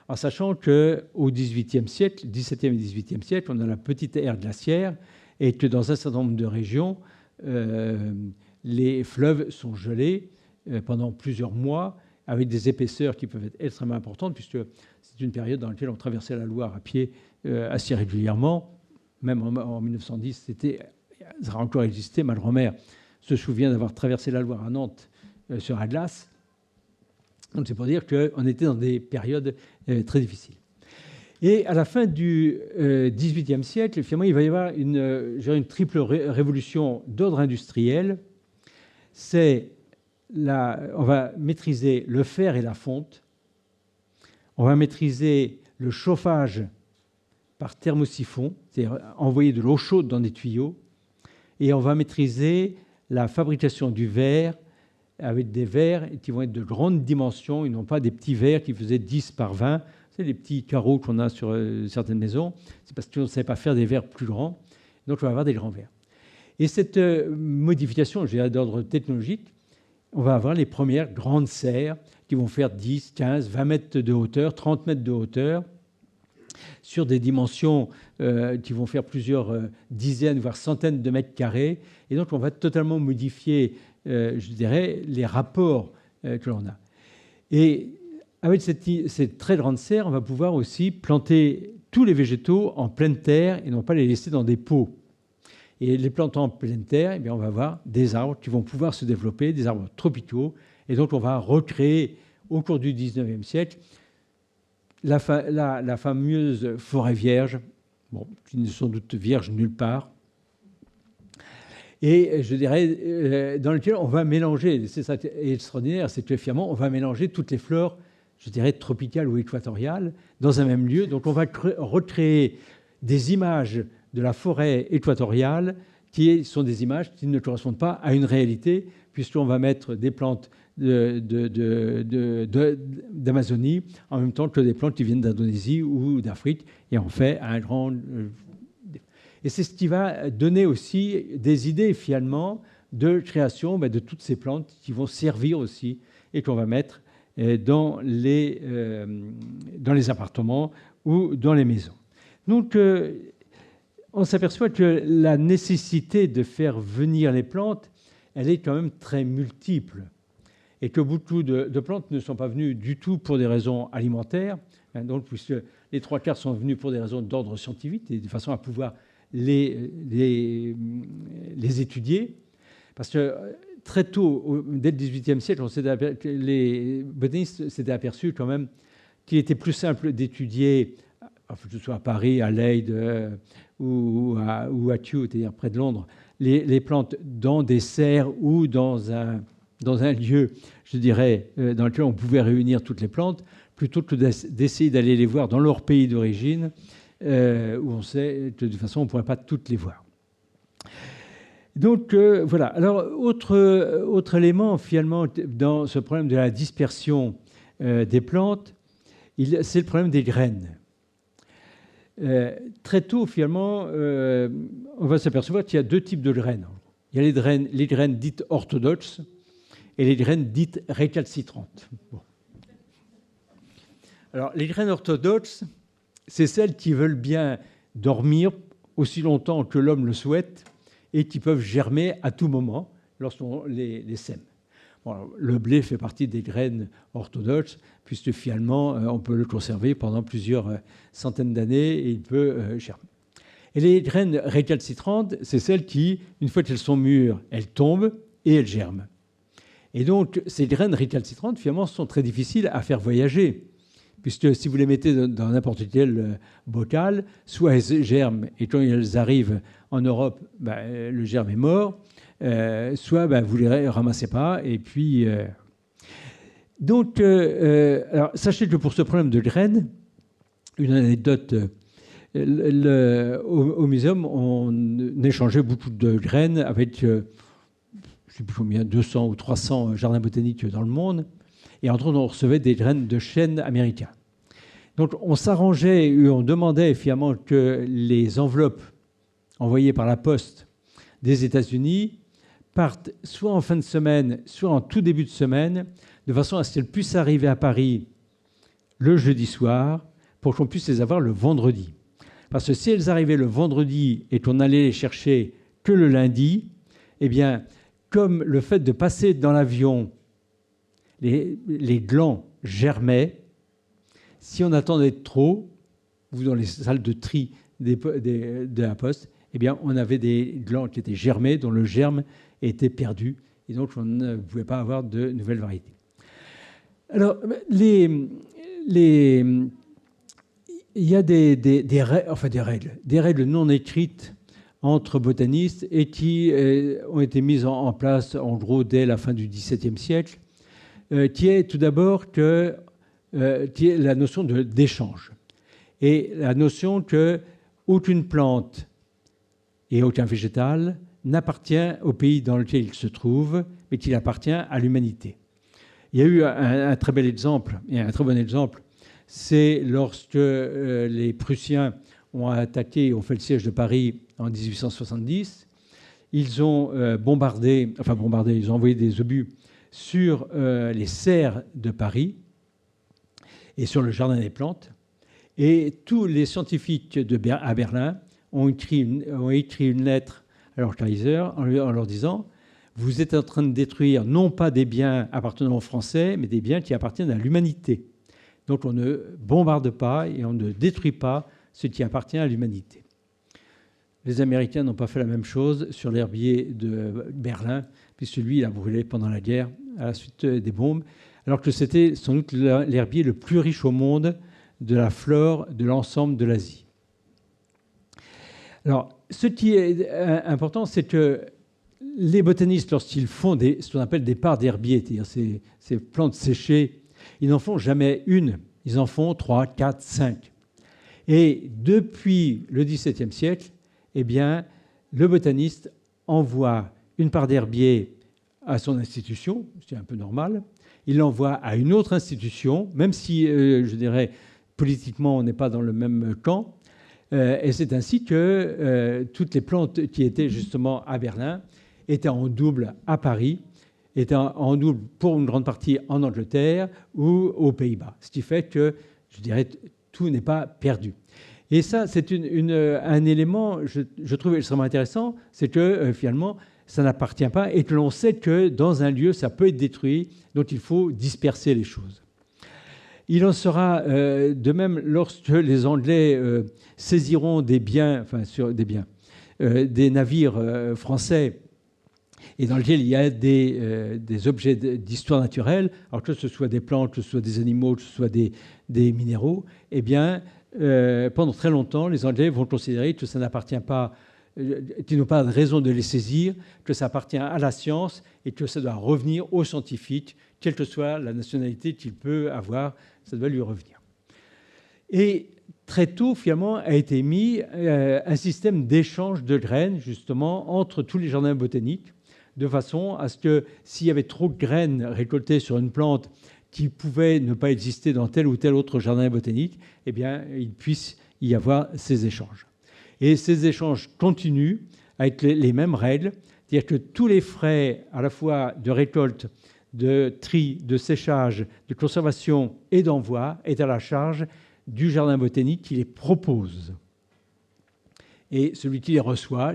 en sachant qu'au XVIIIe siècle, XVIIe et XVIIIe siècle, on a la petite ère glaciaire, et que dans un certain nombre de régions, les fleuves sont gelés pendant plusieurs mois, avec des épaisseurs qui peuvent être extrêmement importantes, puisque c'est une période dans laquelle on traversait la Loire à pied assez régulièrement. Même en 1910, ça a encore existé. Malromère se souvient d'avoir traversé la Loire à Nantes sur la glace. Donc c'est pour dire qu'on était dans des périodes très difficiles. Et à la fin du XVIIIe siècle, finalement, il va y avoir une triple révolution d'ordre industriel. On va maîtriser le fer et la fonte. On va maîtriser le chauffage par thermosiphon, c'est-à-dire envoyer de l'eau chaude dans des tuyaux. Et on va maîtriser la fabrication du verre avec des verres qui vont être de grandes dimensions. Ils n'ont pas des petits verres qui faisaient 10 par 20. C'est les petits carreaux qu'on a sur certaines maisons. C'est parce qu'on ne savait pas faire des verres plus grands. Donc, on va avoir des grands verres. Et cette modification, je dirais, d'ordre technologique, on va avoir les premières grandes serres qui vont faire 10, 15, 20 mètres de hauteur, 30 mètres de hauteur, sur des dimensions qui vont faire plusieurs dizaines, voire centaines de mètres carrés. Et donc, on va totalement modifier, je dirais, les rapports que l'on a. Et avec cette très grande serre, on va pouvoir aussi planter tous les végétaux en pleine terre et non pas les laisser dans des pots. Et les plantant en pleine terre, eh bien, on va avoir des arbres qui vont pouvoir se développer, des arbres tropicaux. Et donc, on va recréer, au cours du XIXe siècle, la fameuse forêt vierge, qui n'est sans doute vierge nulle part, et je dirais, dans lequel on va mélanger, c'est ça qui est extraordinaire, c'est que finalement, on va mélanger toutes les fleurs, je dirais, tropicales ou équatoriales, dans un même lieu. Donc, on va recréer des images de la forêt équatoriale qui sont des images qui ne correspondent pas à une réalité, puisqu'on va mettre des plantes d'Amazonie en même temps que des plantes qui viennent d'Indonésie ou d'Afrique, et on fait un grand... Et c'est ce qui va donner aussi des idées, finalement, de création de toutes ces plantes qui vont servir aussi et qu'on va mettre dans les appartements ou dans les maisons. Donc, on s'aperçoit que la nécessité de faire venir les plantes, elle est quand même très multiple, et que beaucoup de plantes ne sont pas venues du tout pour des raisons alimentaires, donc, puisque les trois quarts sont venus pour des raisons d'ordre scientifique, et de façon à pouvoir les étudier. Parce que très tôt, dès le XVIIIe siècle, les botanistes s'étaient aperçus quand même qu'il était plus simple d'étudier, que ce soit à Paris, à Leyde ou à Kew, c'est-à-dire près de Londres, les plantes dans des serres ou dans un lieu, je dirais, dans lequel on pouvait réunir toutes les plantes, plutôt que d'essayer d'aller les voir dans leur pays d'origine, où on sait que de toute façon, on ne pourrait pas toutes les voir. Donc, voilà. Alors, autre élément, finalement, dans ce problème de la dispersion des plantes, c'est le problème des graines. Très tôt, finalement, on va s'apercevoir qu'il y a deux types de graines. Il y a les graines dites orthodoxes et les graines dites récalcitrantes. Bon. Alors, les graines orthodoxes, c'est celles qui veulent bien dormir aussi longtemps que l'homme le souhaite et qui peuvent germer à tout moment lorsqu'on les sème. Bon, le blé fait partie des graines orthodoxes, puisque finalement, on peut le conserver pendant plusieurs centaines d'années et il peut germer. Et les graines récalcitrantes, c'est celles qui, une fois qu'elles sont mûres, elles tombent et elles germent. Et donc, ces graines récalcitrantes, finalement, sont très difficiles à faire voyager, puisque si vous les mettez dans n'importe quel bocal, soit elles germent, et quand elles arrivent en Europe, le germe est mort, soit vous ne les ramassez pas, et puis... Donc, alors, sachez que pour ce problème de graines, une anecdote. Au muséum, on échangeait beaucoup de graines avec, je ne sais plus combien, 200 ou 300 jardins botaniques dans le monde. Et entre autres, on recevait des graines de chêne américain. Donc on s'arrangeait et on demandait finalement que les enveloppes envoyées par la poste des États-Unis partent soit en fin de semaine, soit en tout début de semaine, de façon à ce qu'elles puissent arriver à Paris le jeudi soir pour qu'on puisse les avoir le vendredi. Parce que si elles arrivaient le vendredi et qu'on allait les chercher que le lundi, eh bien, comme le fait de passer dans l'avion, les glands germaient, si on attendait trop, ou dans les salles de tri de la poste, eh bien, on avait des glands qui étaient germés, dont le germe était perdu, et donc on ne pouvait pas avoir de nouvelles variétés. Alors, il y a des règles non écrites entre botanistes et qui ont été mises en place, en gros, dès la fin du XVIIe siècle, qui est tout d'abord qui est la notion d'échange. Et la notion qu'aucune plante et aucun végétal n'appartient au pays dans lequel il se trouve, mais qu'il appartient à l'humanité. Il y a eu un très bel exemple, et un très bon exemple, c'est lorsque les Prussiens ont attaqué, ont fait le siège de Paris en 1870. Ils ont ils ont envoyé des obus sur les serres de Paris et sur le jardin des plantes. Et tous les scientifiques à Berlin ont écrit une lettre à leur Kaiser en leur disant « Vous êtes en train de détruire non pas des biens appartenant aux Français, mais des biens qui appartiennent à l'humanité. Donc on ne bombarde pas et on ne détruit pas ce qui appartient à l'humanité. » Les Américains n'ont pas fait la même chose sur l'herbier de Berlin, puisque lui, il a brûlé pendant la guerre à la suite des bombes, alors que c'était sans doute l'herbier le plus riche au monde de la flore de l'ensemble de l'Asie. Alors, ce qui est important, c'est que les botanistes, lorsqu'ils font ce qu'on appelle des parts d'herbier, c'est-à-dire ces plantes séchées, ils n'en font jamais une, ils en font 3, 4, 5. Et depuis le XVIIe siècle, eh bien, le botaniste envoie une part d'herbier à son institution, c'est un peu normal. Il l'envoie à une autre institution, même si, je dirais, politiquement, on n'est pas dans le même camp. Et c'est ainsi que toutes les plantes qui étaient justement à Berlin étaient en double à Paris, étaient en double pour une grande partie en Angleterre ou aux Pays-Bas. Ce qui fait que, je dirais, tout n'est pas perdu. Et ça, c'est un élément, je trouve extrêmement intéressant, c'est que finalement, ça n'appartient pas et que l'on sait que dans un lieu, ça peut être détruit, donc il faut disperser les choses. Il en sera de même lorsque les Anglais saisiront des biens, des navires français et dans lesquels il y a des objets d'histoire naturelle, alors que ce soit des plantes, que ce soit des animaux, que ce soit des minéraux, eh bien, pendant très longtemps, les Anglais vont considérer que ça n'appartient pas, qu'ils n'ont pas de raison de les saisir, que ça appartient à la science et que ça doit revenir aux scientifiques, quelle que soit la nationalité qu'il peut avoir, ça doit lui revenir. Et très tôt, finalement, a été mis un système d'échange de graines, justement, entre tous les jardins botaniques, de façon à ce que s'il y avait trop de graines récoltées sur une plante qui pouvait ne pas exister dans tel ou tel autre jardin botanique, eh bien, il puisse y avoir ces échanges. Et ces échanges continuent avec les mêmes règles, c'est-à-dire que tous les frais, à la fois de récolte, de tri, de séchage, de conservation et d'envoi, est à la charge du jardin botanique qui les propose. Et celui qui les reçoit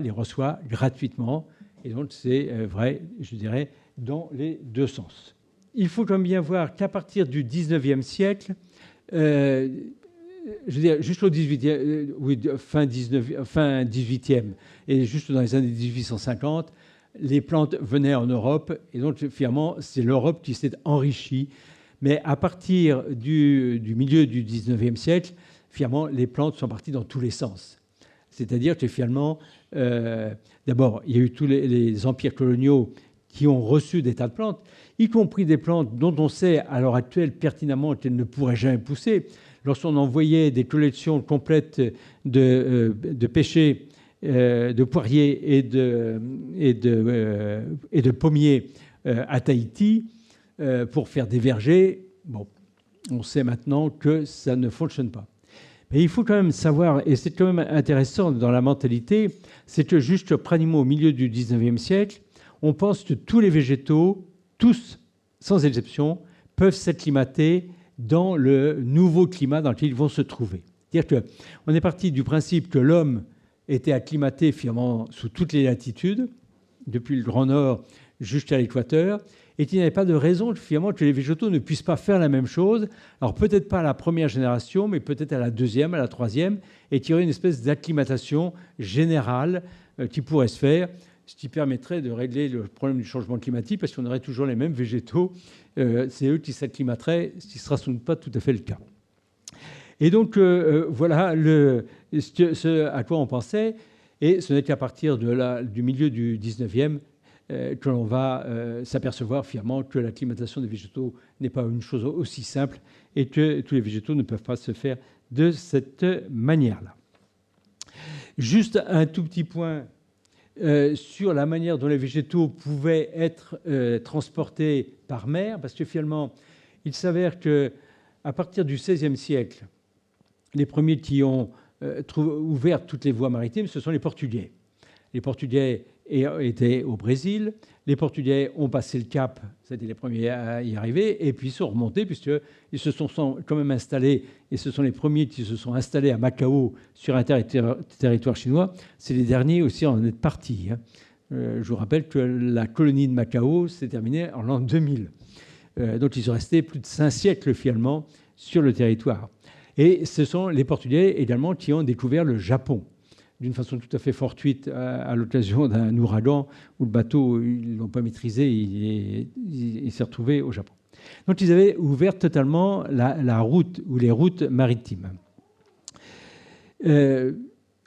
gratuitement. Et donc, c'est vrai, je dirais, dans les deux sens. Il faut quand même bien voir qu'à partir du XIXe siècle, je veux dire, jusqu'au fin XVIIIe et juste dans les années 1850, les plantes venaient en Europe. Et donc, finalement, c'est l'Europe qui s'est enrichie. Mais à partir du milieu du XIXe siècle, finalement, les plantes sont parties dans tous les sens. C'est-à-dire que finalement, d'abord, il y a eu tous les empires coloniaux qui ont reçu des tas de plantes, y compris des plantes dont on sait à l'heure actuelle pertinemment qu'elles ne pourraient jamais pousser. lorsqu'on envoyait des collections complètes de pêchers, de poiriers et de pommiers à Tahiti pour faire des vergers, bon, on sait maintenant que ça ne fonctionne pas. Mais il faut quand même savoir, et c'est quand même intéressant dans la mentalité, c'est que juste pratiquement au milieu du 19e siècle, on pense que tous les végétaux, tous, sans exception, peuvent s'acclimater dans le nouveau climat dans lequel ils vont se trouver. C'est-à-dire qu'on est parti du principe que l'homme était acclimaté finalement sous toutes les latitudes, depuis le Grand Nord jusqu'à l'équateur, et qu'il n'y avait pas de raison finalement que les végétaux ne puissent pas faire la même chose. Alors peut-être pas à la première génération, mais peut-être à la deuxième, à la troisième, et qu'il y aurait une espèce d'acclimatation générale qui pourrait se faire, ce qui permettrait de régler le problème du changement climatique, parce qu'on aurait toujours les mêmes végétaux. C'est eux qui s'acclimateraient, ce qui ne sera sans doute pas tout à fait le cas. Et donc, voilà ce à quoi on pensait. Et ce n'est qu'à partir du milieu du 19e que l'on va s'apercevoir finalement que l'acclimatation des végétaux n'est pas une chose aussi simple et que tous les végétaux ne peuvent pas se faire de cette manière-là. Juste un tout petit point sur la manière dont les végétaux pouvaient être transportés par mer, parce que finalement, il s'avère qu'à partir du XVIe siècle, les premiers qui ont ouvert toutes les voies maritimes, ce sont les Portugais. Les Portugais étaient au Brésil. Les Portugais ont passé le Cap, c'était les premiers à y arriver, et puis ils sont remontés, puisqu'ils se sont quand même installés, et ce sont les premiers qui se sont installés à Macao sur un territoire chinois. C'est les derniers aussi à en être partis. Je vous rappelle que la colonie de Macao s'est terminée en l'an 2000. Donc ils sont restés plus de 5 siècles finalement sur le territoire. Et ce sont les Portugais également qui ont découvert le Japon d'une façon tout à fait fortuite à l'occasion d'un ouragan où le bateau, ils ne l'ont pas maîtrisé, il s'est retrouvé au Japon. Donc ils avaient ouvert totalement la route ou les routes maritimes.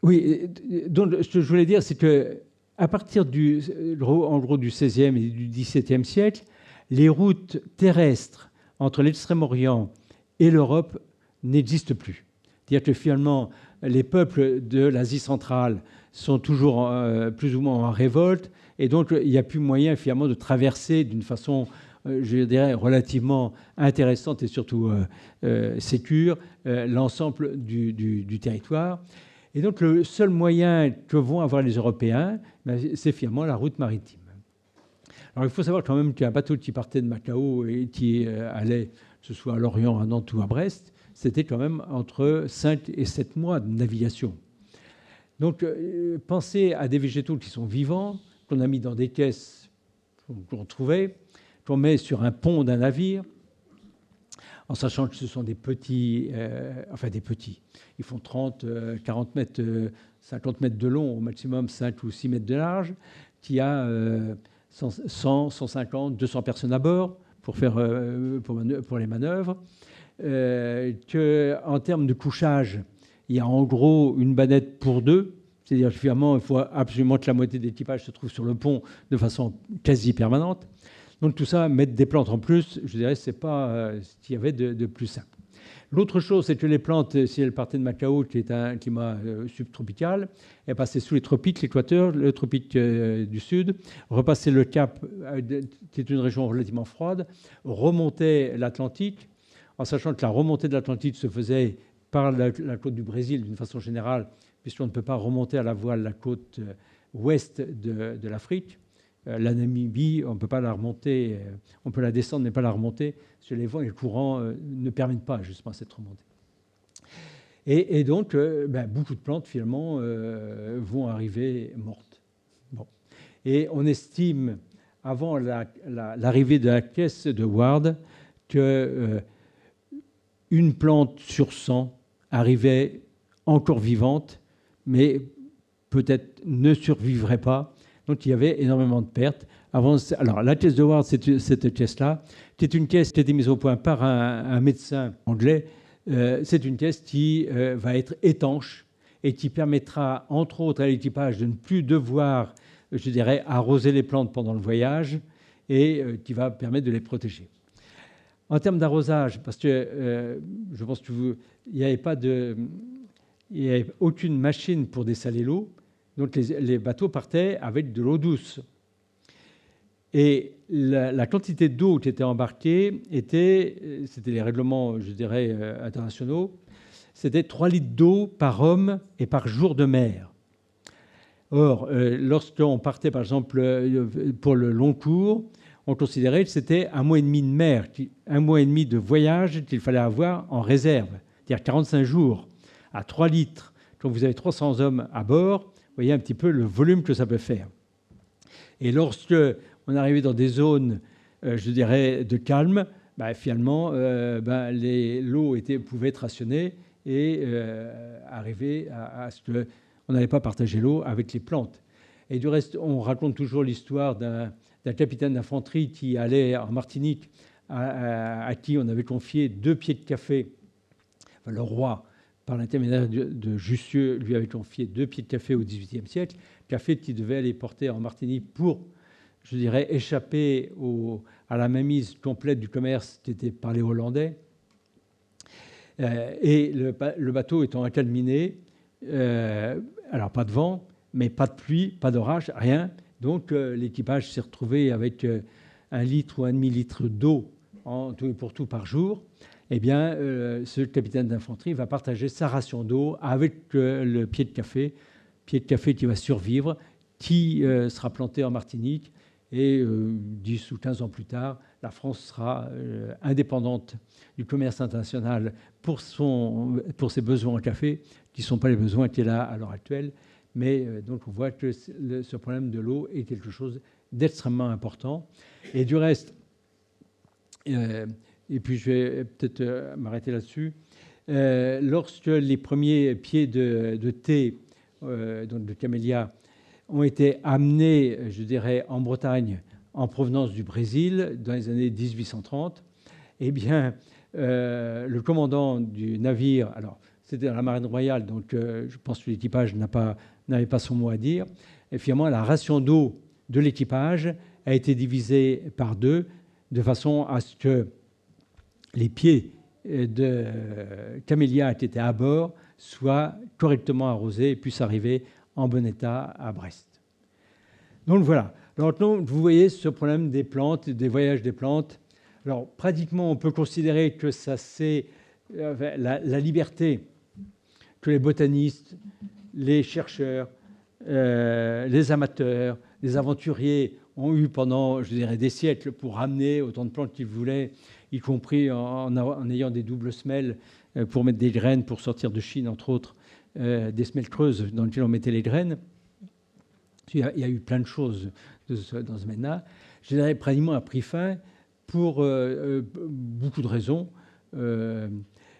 Oui, donc ce que je voulais dire, c'est qu'à partir en gros du XVIe et du XVIIe siècle, les routes terrestres entre l'Extrême-Orient et l'Europe n'existent plus. C'est-à-dire que finalement, les peuples de l'Asie centrale sont toujours plus ou moins en révolte, et donc il n'y a plus moyen finalement de traverser d'une façon, je dirais, relativement intéressante et surtout sécure l'ensemble du territoire. Et donc le seul moyen que vont avoir les Européens, c'est finalement la route maritime. Alors il faut savoir quand même qu'un bateau qui partait de Macao et qui allait, que ce soit à Lorient, à Nantes ou à Brest, c'était quand même entre 5 et 7 mois de navigation. Donc, pensez à des végétaux qui sont vivants, qu'on a mis dans des caisses qu'on trouvait, qu'on met sur un pont d'un navire, en sachant que ce sont des petits, des petits. Ils font 30, 40 mètres, 50 mètres de long, au maximum 5 ou 6 mètres de large, qui a 100, 150, 200 personnes à bord pour les manœuvres. Qu'en termes de couchage, il y a en gros une banette pour 2, c'est-à-dire finalement il faut absolument que la moitié de l'équipage se trouve sur le pont de façon quasi permanente. Donc tout ça, mettre des plantes en plus, je dirais, c'est pas ce qu'il y avait de plus simple. L'autre chose, c'est que les plantes, si elles partaient de Macao, qui est un climat subtropical, elles passaient sous les tropiques, l'équateur, le tropique du sud, repassaient le Cap, qui est une région relativement froide, remontaient l'Atlantique, en sachant que la remontée de l'Atlantique se faisait par la côte du Brésil d'une façon générale, puisqu'on ne peut pas remonter à la voile la côte ouest de l'Afrique. La Namibie, on ne peut pas la remonter, on peut la descendre mais pas la remonter, parce que les vents et le courant ne permettent pas justement cette remontée. Et donc, beaucoup de plantes finalement vont arriver mortes. Bon. Et on estime, avant l'arrivée de la caisse de Ward, que une plante sur 100 arrivait encore vivante, mais peut-être ne survivrait pas. Donc il y avait énormément de pertes. Alors la caisse de Ward, c'est cette caisse-là, qui est une caisse qui a été mise au point par un médecin anglais. C'est une caisse qui va être étanche et qui permettra, entre autres, à l'équipage de ne plus devoir, je dirais, arroser les plantes pendant le voyage et qui va permettre de les protéger. En termes d'arrosage, parce que je pense qu'il n'y avait aucune machine pour dessaler l'eau, donc les bateaux partaient avec de l'eau douce. Et la quantité d'eau qui était embarquée c'était les règlements, je dirais, internationaux, c'était 3 litres d'eau par homme et par jour de mer. Or, lorsqu'on partait, par exemple, pour le long cours, on considérait que c'était 1 mois et demi de mer, 1 mois et demi de voyage qu'il fallait avoir en réserve, c'est-à-dire 45 jours à 3 litres. Quand vous avez 300 hommes à bord, vous voyez un petit peu le volume que ça peut faire. Et lorsque on arrivait dans des zones, je dirais, de calme, finalement, l'eau pouvait être rationnée et arriver à ce qu'on n'allait pas partager l'eau avec les plantes. Et du reste, on raconte toujours l'histoire d'un capitaine d'infanterie qui allait en Martinique, à qui on avait confié 2 pieds de café. Enfin, le roi, par l'intermédiaire de Jussieu, lui avait confié 2 pieds de café au XVIIIe siècle, café qui devait aller porter en Martinique pour, je dirais, échapper à la mainmise complète du commerce qui était par les Hollandais. Et le bateau étant incalminé, alors pas de vent, mais pas de pluie, pas d'orage, rien. Donc l'équipage s'est retrouvé avec 1 litre ou 1,5 litre d'eau en tout et pour tout par jour. Eh bien, ce capitaine d'infanterie va partager sa ration d'eau avec le pied de café qui va survivre, qui sera planté en Martinique. Et 10 ou 15 ans plus tard, la France sera indépendante du commerce international pour ses besoins en café, qui ne sont pas les besoins qu'elle a à l'heure actuelle. Mais donc on voit que ce problème de l'eau est quelque chose d'extrêmement important. Et du reste, et puis je vais peut-être m'arrêter là-dessus, lorsque les premiers pieds de thé, donc de camélia, ont été amenés, je dirais, en Bretagne en provenance du Brésil dans les années 1830, eh bien, le commandant du navire, alors c'était dans la marine royale, donc je pense que l'équipage n'avait pas son mot à dire, et finalement la ration d'eau de l'équipage a été divisée par 2, de façon à ce que les pieds de camélia qui étaient à bord soient correctement arrosés et puissent arriver en bon état à Brest. Donc voilà. Alors, vous voyez ce problème des plantes, des voyages des plantes. Alors pratiquement, on peut considérer que ça c'est la liberté que les botanistes, les chercheurs, les amateurs, les aventuriers ont eu pendant, je dirais, des siècles pour ramener autant de plantes qu'ils voulaient, y compris en ayant des doubles semelles pour mettre des graines pour sortir de Chine, entre autres, des semelles creuses dans lesquelles on mettait les graines. Il y a eu plein de choses dans ce domaine-là. Je dirais pratiquement a pris fin pour beaucoup de raisons.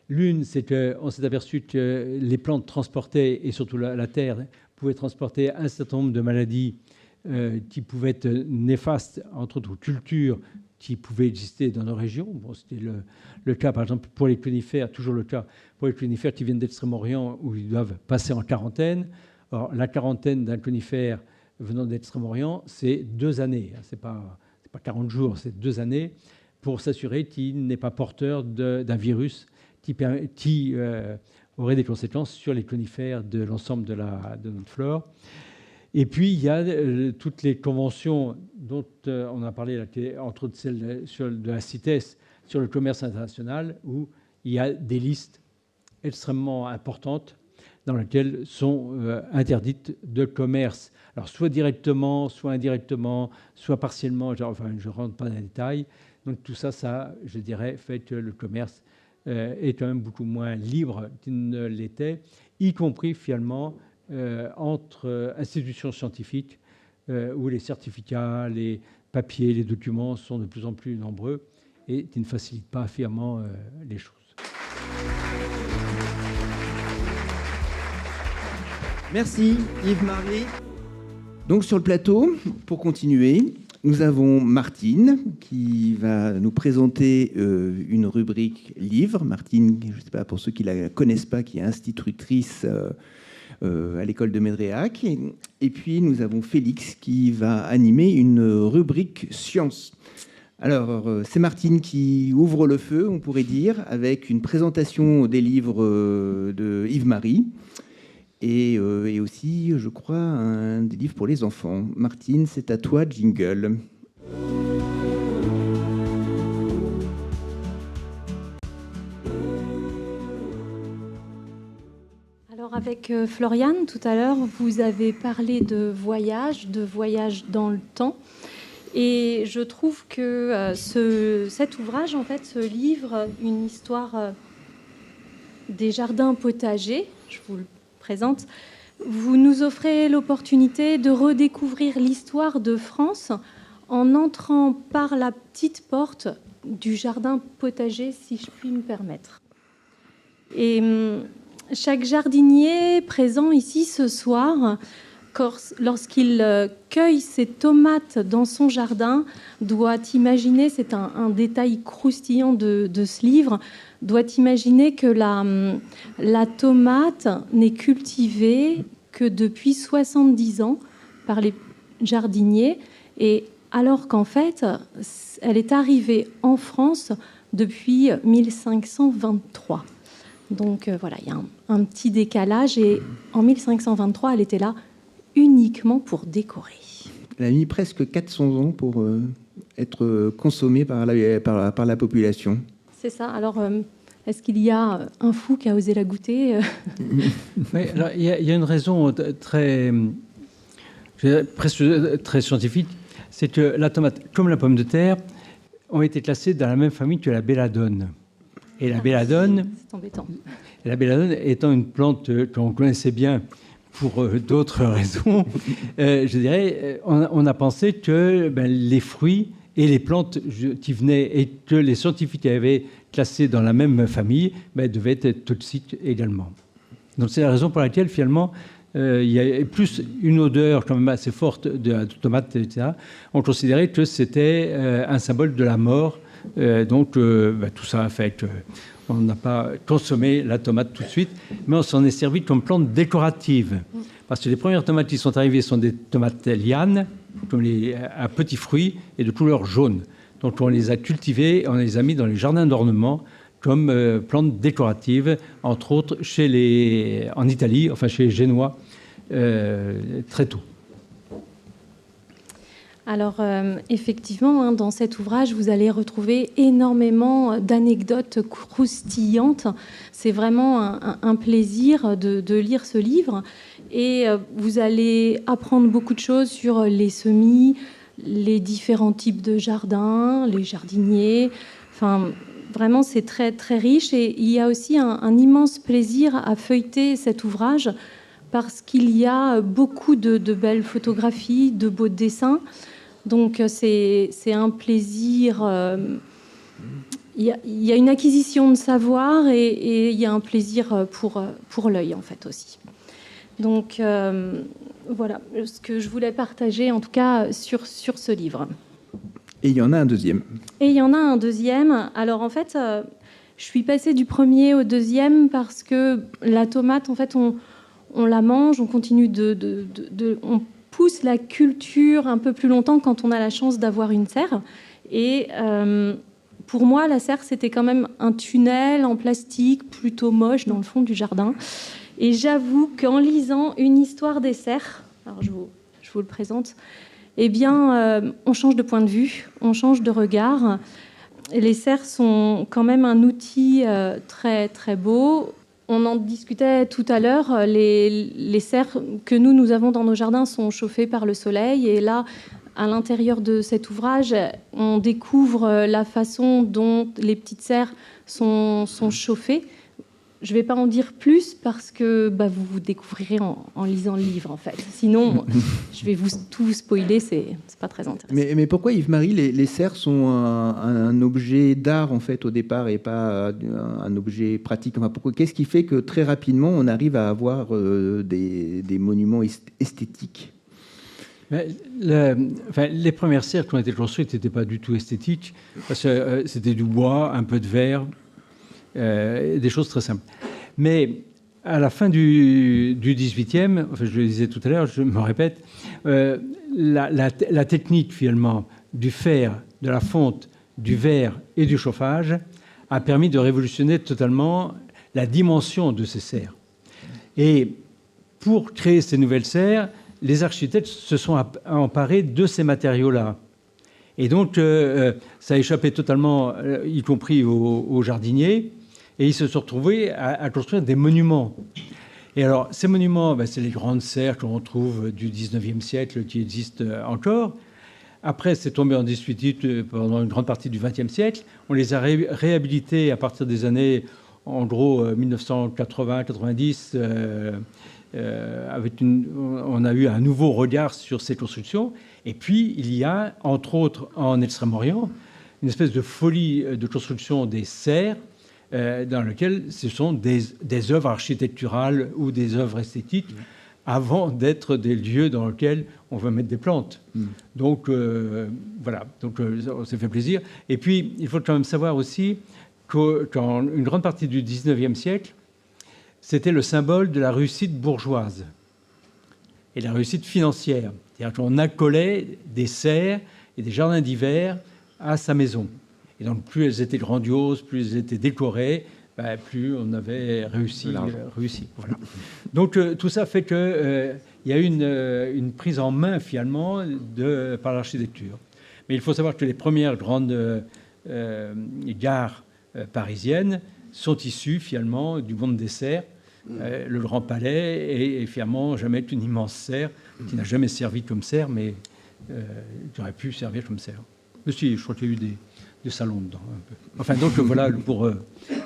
L'une, c'est qu'on s'est aperçu que les plantes transportaient, et surtout la terre, pouvaient transporter un certain nombre de maladies qui pouvaient être néfastes, entre autres cultures qui pouvaient exister dans nos régions. Bon, c'était le cas, par exemple, pour les conifères, toujours le cas pour les conifères qui viennent d'Extrême-Orient, où ils doivent passer en quarantaine. Or, la quarantaine d'un conifère venant d'Extrême-Orient, c'est 2 années. Ce n'est pas 40 jours, c'est 2 années, pour s'assurer qu'il n'est pas porteur d'un virus qui aurait des conséquences sur les conifères de l'ensemble de notre flore. Et puis, il y a toutes les conventions dont on a parlé, là, entre autres celle de la CITES sur le commerce international, où il y a des listes extrêmement importantes dans lesquelles sont interdites de commerce. Alors, soit directement, soit indirectement, soit partiellement, je ne rentre pas dans les détails. Donc, tout ça, je dirais, fait que le commerce est quand même beaucoup moins libre qu'il ne l'était, y compris, finalement, entre institutions scientifiques où les certificats, les papiers, les documents sont de plus en plus nombreux et qui ne facilitent pas fièrement les choses. Merci Yves-Marie. Donc sur le plateau, pour continuer, nous avons Martine qui va nous présenter une rubrique livre. Martine, je ne sais pas, pour ceux qui ne la connaissent pas, qui est institutrice à l'école de Médréac. Et puis nous avons Félix qui va animer une rubrique science. Alors, c'est Martine qui ouvre le feu, on pourrait dire, avec une présentation des livres de Yves-Marie et aussi, je crois, des livres pour les enfants. Martine, c'est à toi, jingle. Alors avec Floriane, tout à l'heure, vous avez parlé de voyage dans le temps. Et je trouve que cet ouvrage, en fait, ce livre, une histoire des jardins potagers, je vous le présente, vous nous offrez l'opportunité de redécouvrir l'histoire de France en entrant par la petite porte du jardin potager, si je puis me permettre. Et chaque jardinier présent ici ce soir, lorsqu'il cueille ses tomates dans son jardin, doit imaginer, c'est un détail croustillant de ce livre, doit imaginer que la tomate n'est cultivée que depuis 70 ans par les jardiniers, et alors qu'en fait, elle est arrivée en France depuis 1523. Donc voilà, il y a un petit décalage, et en 1523, elle était là uniquement pour décorer. Elle a mis presque 400 ans pour être consommée par la population. C'est ça. Alors, est-ce qu'il y a un fou qui a osé la goûter? Oui, alors, il y a une raison presque très scientifique, c'est que la tomate, comme la pomme de terre, ont été classées dans la même famille que la belladone. Et la belladone, c'est embêtant. Et la belladone étant une plante qu'on connaissait bien pour d'autres raisons, je dirais, on a pensé que les fruits et les plantes qui venaient et que les scientifiques avaient classés dans la même famille devaient être toxiques également. Donc c'est la raison pour laquelle finalement il y a plus une odeur quand même assez forte de la tomate, etc. On considérait que c'était un symbole de la mort. Donc tout ça a fait qu'on n'a pas consommé la tomate tout de suite, mais on s'en est servi comme plante décorative. Parce que les premières tomates qui sont arrivées sont des tomates lianes, comme à petits fruits et de couleur jaune. Donc on les a cultivées, on les a mis dans les jardins d'ornement comme plantes décoratives, entre autres en Italie, enfin chez les Génois, très tôt. Alors, effectivement, dans cet ouvrage, vous allez retrouver énormément d'anecdotes croustillantes. C'est vraiment un plaisir de lire ce livre. Et vous allez apprendre beaucoup de choses sur les semis, les différents types de jardins, les jardiniers. Enfin, vraiment, c'est très, très riche. Et il y a aussi un immense plaisir à feuilleter cet ouvrage parce qu'il y a beaucoup de belles photographies, de beaux dessins. Donc c'est un plaisir, il y a une acquisition de savoir et il y a un plaisir pour l'œil en fait aussi. Donc voilà ce que je voulais partager en tout cas sur ce livre. Et il y en a un deuxième. Alors en fait, je suis passée du premier au deuxième parce que la tomate en fait on la mange, on continue on pousse la culture un peu plus longtemps quand on a la chance d'avoir une serre. Et pour moi, la serre, c'était quand même un tunnel en plastique plutôt moche dans le fond du jardin. Et j'avoue qu'en lisant une histoire des serres, alors je vous le présente, eh bien, on change de point de vue, on change de regard. Et les serres sont quand même un outil très, très beau. On en discutait tout à l'heure, les serres que nous avons dans nos jardins sont chauffées par le soleil. Et là, à l'intérieur de cet ouvrage, on découvre la façon dont les petites serres sont chauffées. Je ne vais pas en dire plus parce que vous découvrirez en lisant le livre, en fait. Sinon, je vais tout vous spoiler, c'est pas très intéressant. Mais pourquoi, Yves-Marie, les serres sont un objet d'art, en fait, au départ, et pas un objet pratique? Enfin, qu'est-ce qui fait que, très rapidement, on arrive à avoir des monuments esthétiques? Les premières serres qui ont été construites n'étaient pas du tout esthétiques, parce que c'était du bois, un peu de verre, des choses très simples. Mais à la fin du 18e, enfin, je le disais tout à l'heure, je me répète, la technique finalement du fer, de la fonte, du verre et du chauffage a permis de révolutionner totalement la dimension de ces serres. Et pour créer ces nouvelles serres, les architectes se sont emparés de ces matériaux-là. Et donc, ça a échappé totalement, y compris aux jardiniers, et ils se sont retrouvés à construire des monuments. Et alors, ces monuments, c'est les grandes serres qu'on retrouve du 19e siècle qui existent encore. Après, c'est tombé en désuétude pendant une grande partie du 20e siècle. On les a réhabilités à partir des années, en gros, 1980-90. On a eu un nouveau regard sur ces constructions. Et puis, il y a, entre autres, en Extrême-Orient, une espèce de folie de construction des serres dans lequel ce sont des œuvres architecturales ou des œuvres esthétiques avant d'être des lieux dans lesquels on va mettre des plantes. Donc, voilà. Donc, on s'est fait plaisir. Et puis, il faut quand même savoir aussi qu'en une grande partie du 19e siècle, c'était le symbole de la réussite bourgeoise et la réussite financière. C'est-à-dire qu'on accolait des serres et des jardins d'hiver à sa maison. Et donc, plus elles étaient grandioses, plus elles étaient décorées, plus on avait réussi. Voilà. Donc, tout ça fait qu'il y a une prise en main, finalement, par l'architecture. Mais il faut savoir que les premières grandes gares parisiennes sont issues, finalement, du monde des serres. Le Grand Palais est finalement jamais une immense serre qui n'a jamais servi comme serre, mais qui aurait pu servir comme serre. Mais si, je crois qu'il y a eu des salons dedans. Un peu. Enfin, donc voilà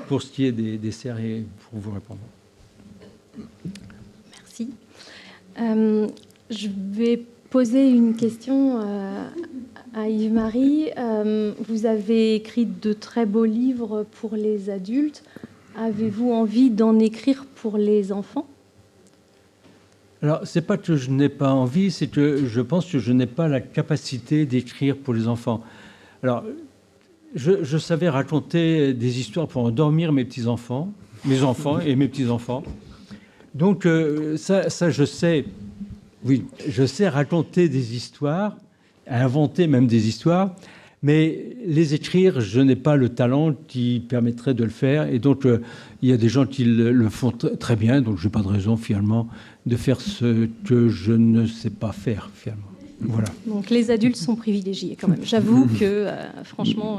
pour ce qui est des serres et pour vous répondre. Merci. Je vais poser une question à Yves-Marie. Vous avez écrit de très beaux livres pour les adultes. Avez-vous envie d'en écrire pour les enfants ? Alors, c'est pas que je n'ai pas envie, c'est que je pense que je n'ai pas la capacité d'écrire pour les enfants. Alors, je savais raconter des histoires pour endormir mes petits-enfants, mes enfants et mes petits-enfants. Donc, ça, je sais. Oui, je sais raconter des histoires, inventer même des histoires. Mais les écrire, je n'ai pas le talent qui permettrait de le faire. Et donc, il y a des gens qui le font très bien. Donc, je n'ai pas de raison, finalement, de faire ce que je ne sais pas faire, finalement. Voilà. Donc, les adultes sont privilégiés, quand même. J'avoue que, franchement,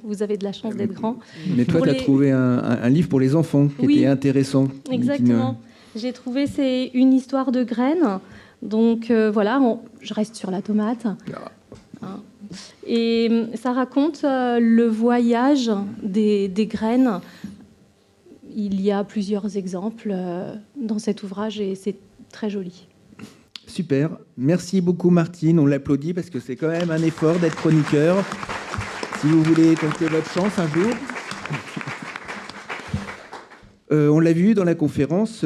vous avez de la chance d'être grand. Mais toi, tu as trouvé un livre pour les enfants qui était intéressant. Exactement. J'ai trouvé, c'est une histoire de graines. Donc, voilà, je reste sur la tomate. Hein. Et ça raconte le voyage des graines. Il y a plusieurs exemples dans cet ouvrage et c'est très joli. Super. Merci beaucoup, Martine. On l'applaudit parce que c'est quand même un effort d'être chroniqueur. Si vous voulez tenter votre chance un jour. On l'a vu dans la conférence,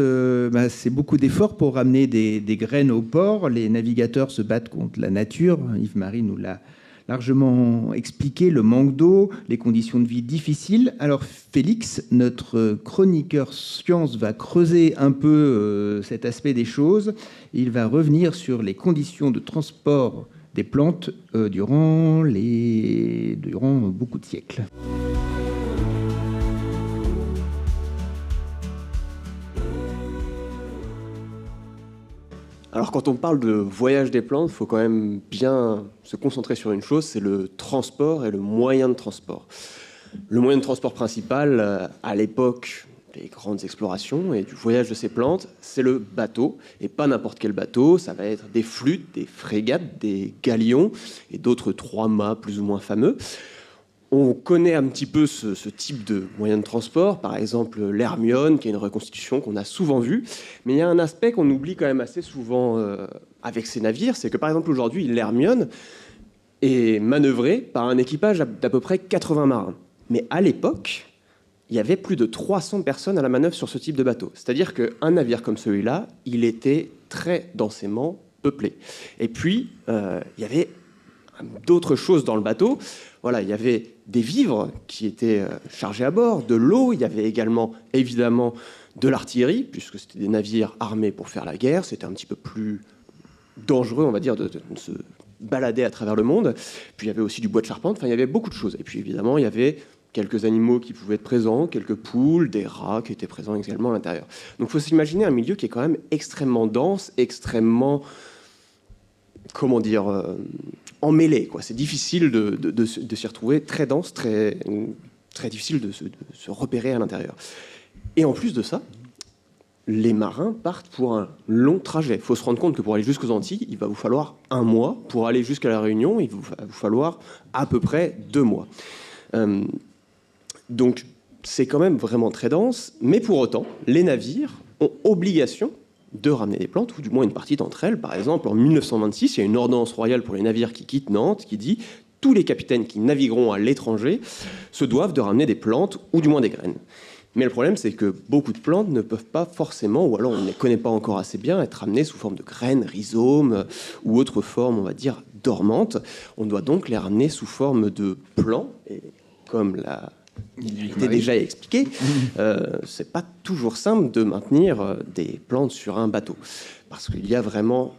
c'est beaucoup d'efforts pour ramener des graines au port. Les navigateurs se battent contre la nature. Yves-Marie nous l'a largement expliqué, le manque d'eau, les conditions de vie difficiles. Alors Félix, notre chroniqueur science, va creuser un peu cet aspect des choses. Il va revenir sur les conditions de transport des plantes durant beaucoup de siècles. Alors quand on parle de voyage des plantes, il faut quand même bien se concentrer sur une chose, c'est le transport et le moyen de transport. Le moyen de transport principal, à l'époque des grandes explorations et du voyage de ces plantes, c'est le bateau. Et pas n'importe quel bateau, ça va être des flûtes, des frégates, des galions et d'autres trois-mâts plus ou moins fameux. On connaît un petit peu ce type de moyen de transport, par exemple l'Hermione, qui est une reconstitution qu'on a souvent vue. Mais il y a un aspect qu'on oublie quand même assez souvent avec ces navires, c'est que par exemple aujourd'hui, l'Hermione est manœuvrée par un équipage d'à peu près 80 marins. Mais à l'époque, il y avait plus de 300 personnes à la manœuvre sur ce type de bateau. C'est-à-dire qu'un navire comme celui-là, il était très densément peuplé. Et puis, il y avait d'autres choses dans le bateau. Voilà, il y avait des vivres qui étaient chargés à bord, de l'eau, il y avait également, évidemment, de l'artillerie, puisque c'était des navires armés pour faire la guerre, c'était un petit peu plus dangereux, on va dire, de se baladaient à travers le monde. Puis il y avait aussi du bois de charpente, enfin il y avait beaucoup de choses. Et puis évidemment, il y avait quelques animaux qui pouvaient être présents, quelques poules, des rats qui étaient présents également à l'intérieur. Donc il faut s'imaginer un milieu qui est quand même extrêmement dense, extrêmement, comment dire, emmêlé, quoi. C'est difficile de s'y retrouver, très dense, très difficile de se repérer à l'intérieur. Et en plus de ça, les marins partent pour un long trajet. Il faut se rendre compte que pour aller jusqu'aux Antilles, il va vous falloir 1 mois. Pour aller jusqu'à la Réunion, il va vous falloir à peu près 2 mois. Donc, c'est quand même vraiment très dense. Mais pour autant, les navires ont obligation de ramener des plantes, ou du moins une partie d'entre elles. Par exemple, en 1926, il y a une ordonnance royale pour les navires qui quittent Nantes qui dit « Tous les capitaines qui navigueront à l'étranger se doivent de ramener des plantes, ou du moins des graines ». Mais le problème, c'est que beaucoup de plantes ne peuvent pas forcément, ou alors on ne les connaît pas encore assez bien, être ramenées sous forme de graines, rhizomes ou autre forme, on va dire, dormante. On doit donc les ramener sous forme de plants. Et comme il était déjà expliqué, c'est pas toujours simple de maintenir des plantes sur un bateau. Parce qu'il y a vraiment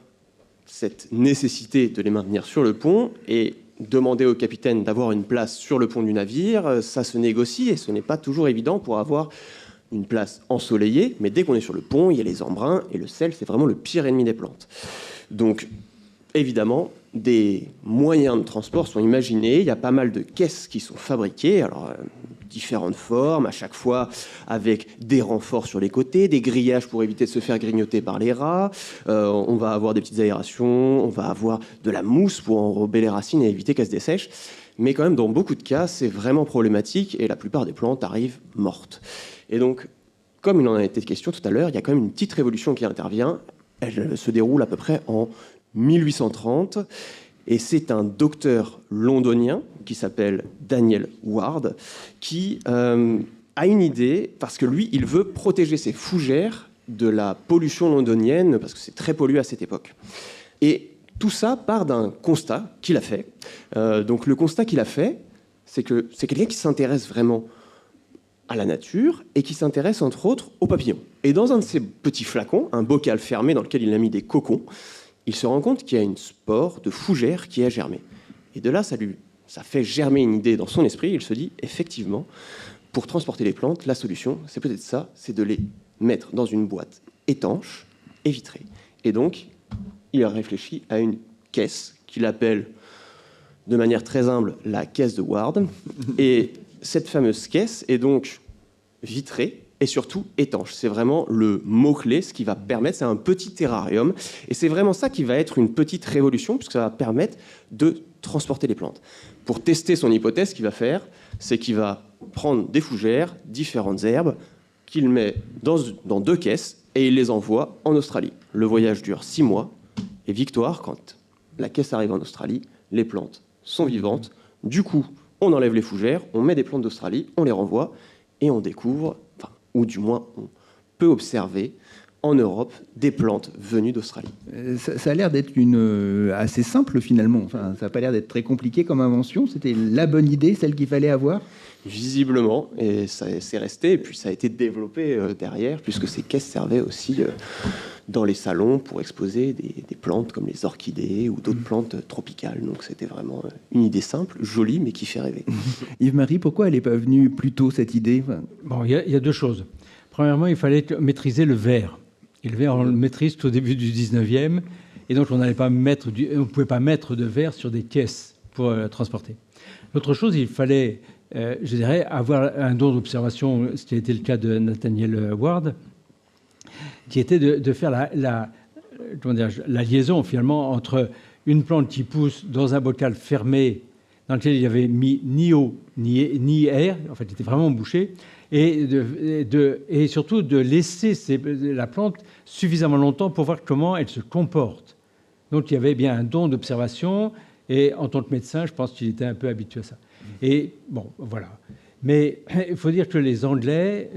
cette nécessité de les maintenir sur le pont et demander au capitaine d'avoir une place sur le pont du navire, ça se négocie et ce n'est pas toujours évident pour avoir une place ensoleillée. Mais dès qu'on est sur le pont, il y a les embruns et le sel, c'est vraiment le pire ennemi des plantes. Donc, évidemment, des moyens de transport sont imaginés. Il y a pas mal de caisses qui sont fabriquées. Alors, différentes formes, à chaque fois avec des renforts sur les côtés, des grillages pour éviter de se faire grignoter par les rats. On va avoir des petites aérations, on va avoir de la mousse pour enrober les racines et éviter qu'elles se dessèchent. Mais quand même, dans beaucoup de cas, c'est vraiment problématique et la plupart des plantes arrivent mortes. Et donc, comme il en a été question tout à l'heure, il y a quand même une petite révolution qui intervient. Elle se déroule à peu près en 1830. Et c'est un docteur londonien qui s'appelle Daniel Ward qui a une idée, parce que lui, il veut protéger ses fougères de la pollution londonienne, parce que c'est très pollué à cette époque. Et tout ça part d'un constat qu'il a fait. Donc le constat qu'il a fait, c'est que c'est quelqu'un qui s'intéresse vraiment à la nature et qui s'intéresse entre autres aux papillons. Et dans un de ces petits flacons, un bocal fermé dans lequel il a mis des cocons, il se rend compte qu'il y a une spore de fougère qui a germé. Et de là, ça fait germer une idée dans son esprit. Il se dit, effectivement, pour transporter les plantes, la solution, c'est peut-être ça, c'est de les mettre dans une boîte étanche et vitrée. Et donc, il a réfléchi à une caisse qu'il appelle, de manière très humble, la caisse de Ward. Et cette fameuse caisse est donc vitrée, et surtout étanche. C'est vraiment le mot-clé, ce qui va permettre, c'est un petit terrarium, et c'est vraiment ça qui va être une petite révolution, puisque ça va permettre de transporter les plantes. Pour tester son hypothèse, ce qu'il va faire, c'est qu'il va prendre des fougères, différentes herbes, qu'il met dans 2 caisses, et il les envoie en Australie. Le voyage dure 6 mois, et victoire, quand la caisse arrive en Australie, les plantes sont vivantes. Du coup, on enlève les fougères, on met des plantes d'Australie, on les renvoie, et on découvre, ou du moins on peut observer en Europe des plantes venues d'Australie. Ça a l'air d'être assez simple finalement. Enfin, ça n'a pas l'air d'être très compliqué comme invention. C'était la bonne idée, celle qu'il fallait avoir. Visiblement, et ça c'est resté, et puis ça a été développé derrière, puisque ces caisses servaient aussi dans les salons pour exposer des plantes comme les orchidées ou d'autres plantes tropicales. Donc c'était vraiment une idée simple, jolie, mais qui fait rêver. Yves-Marie, pourquoi elle n'est pas venue plus tôt, cette idée? Bon, il y a 2 choses. Premièrement, il fallait maîtriser le verre. Et le verre, on le maîtrise tout au début du 19e, et donc on ne pouvait pas mettre de verre sur des caisses pour transporter. L'autre chose, il fallait, je dirais, avoir un don d'observation, ce qui a été le cas de Nathaniel Ward, qui était de faire la liaison finalement entre une plante qui pousse dans un bocal fermé dans lequel il n'y avait mis ni eau ni air, en fait il était vraiment bouché, et surtout de laisser la plante suffisamment longtemps pour voir comment elle se comporte. Donc il y avait bien un don d'observation, et en tant que médecin, je pense qu'il était un peu habitué à ça. Et bon, voilà. Mais il faut dire que les Anglais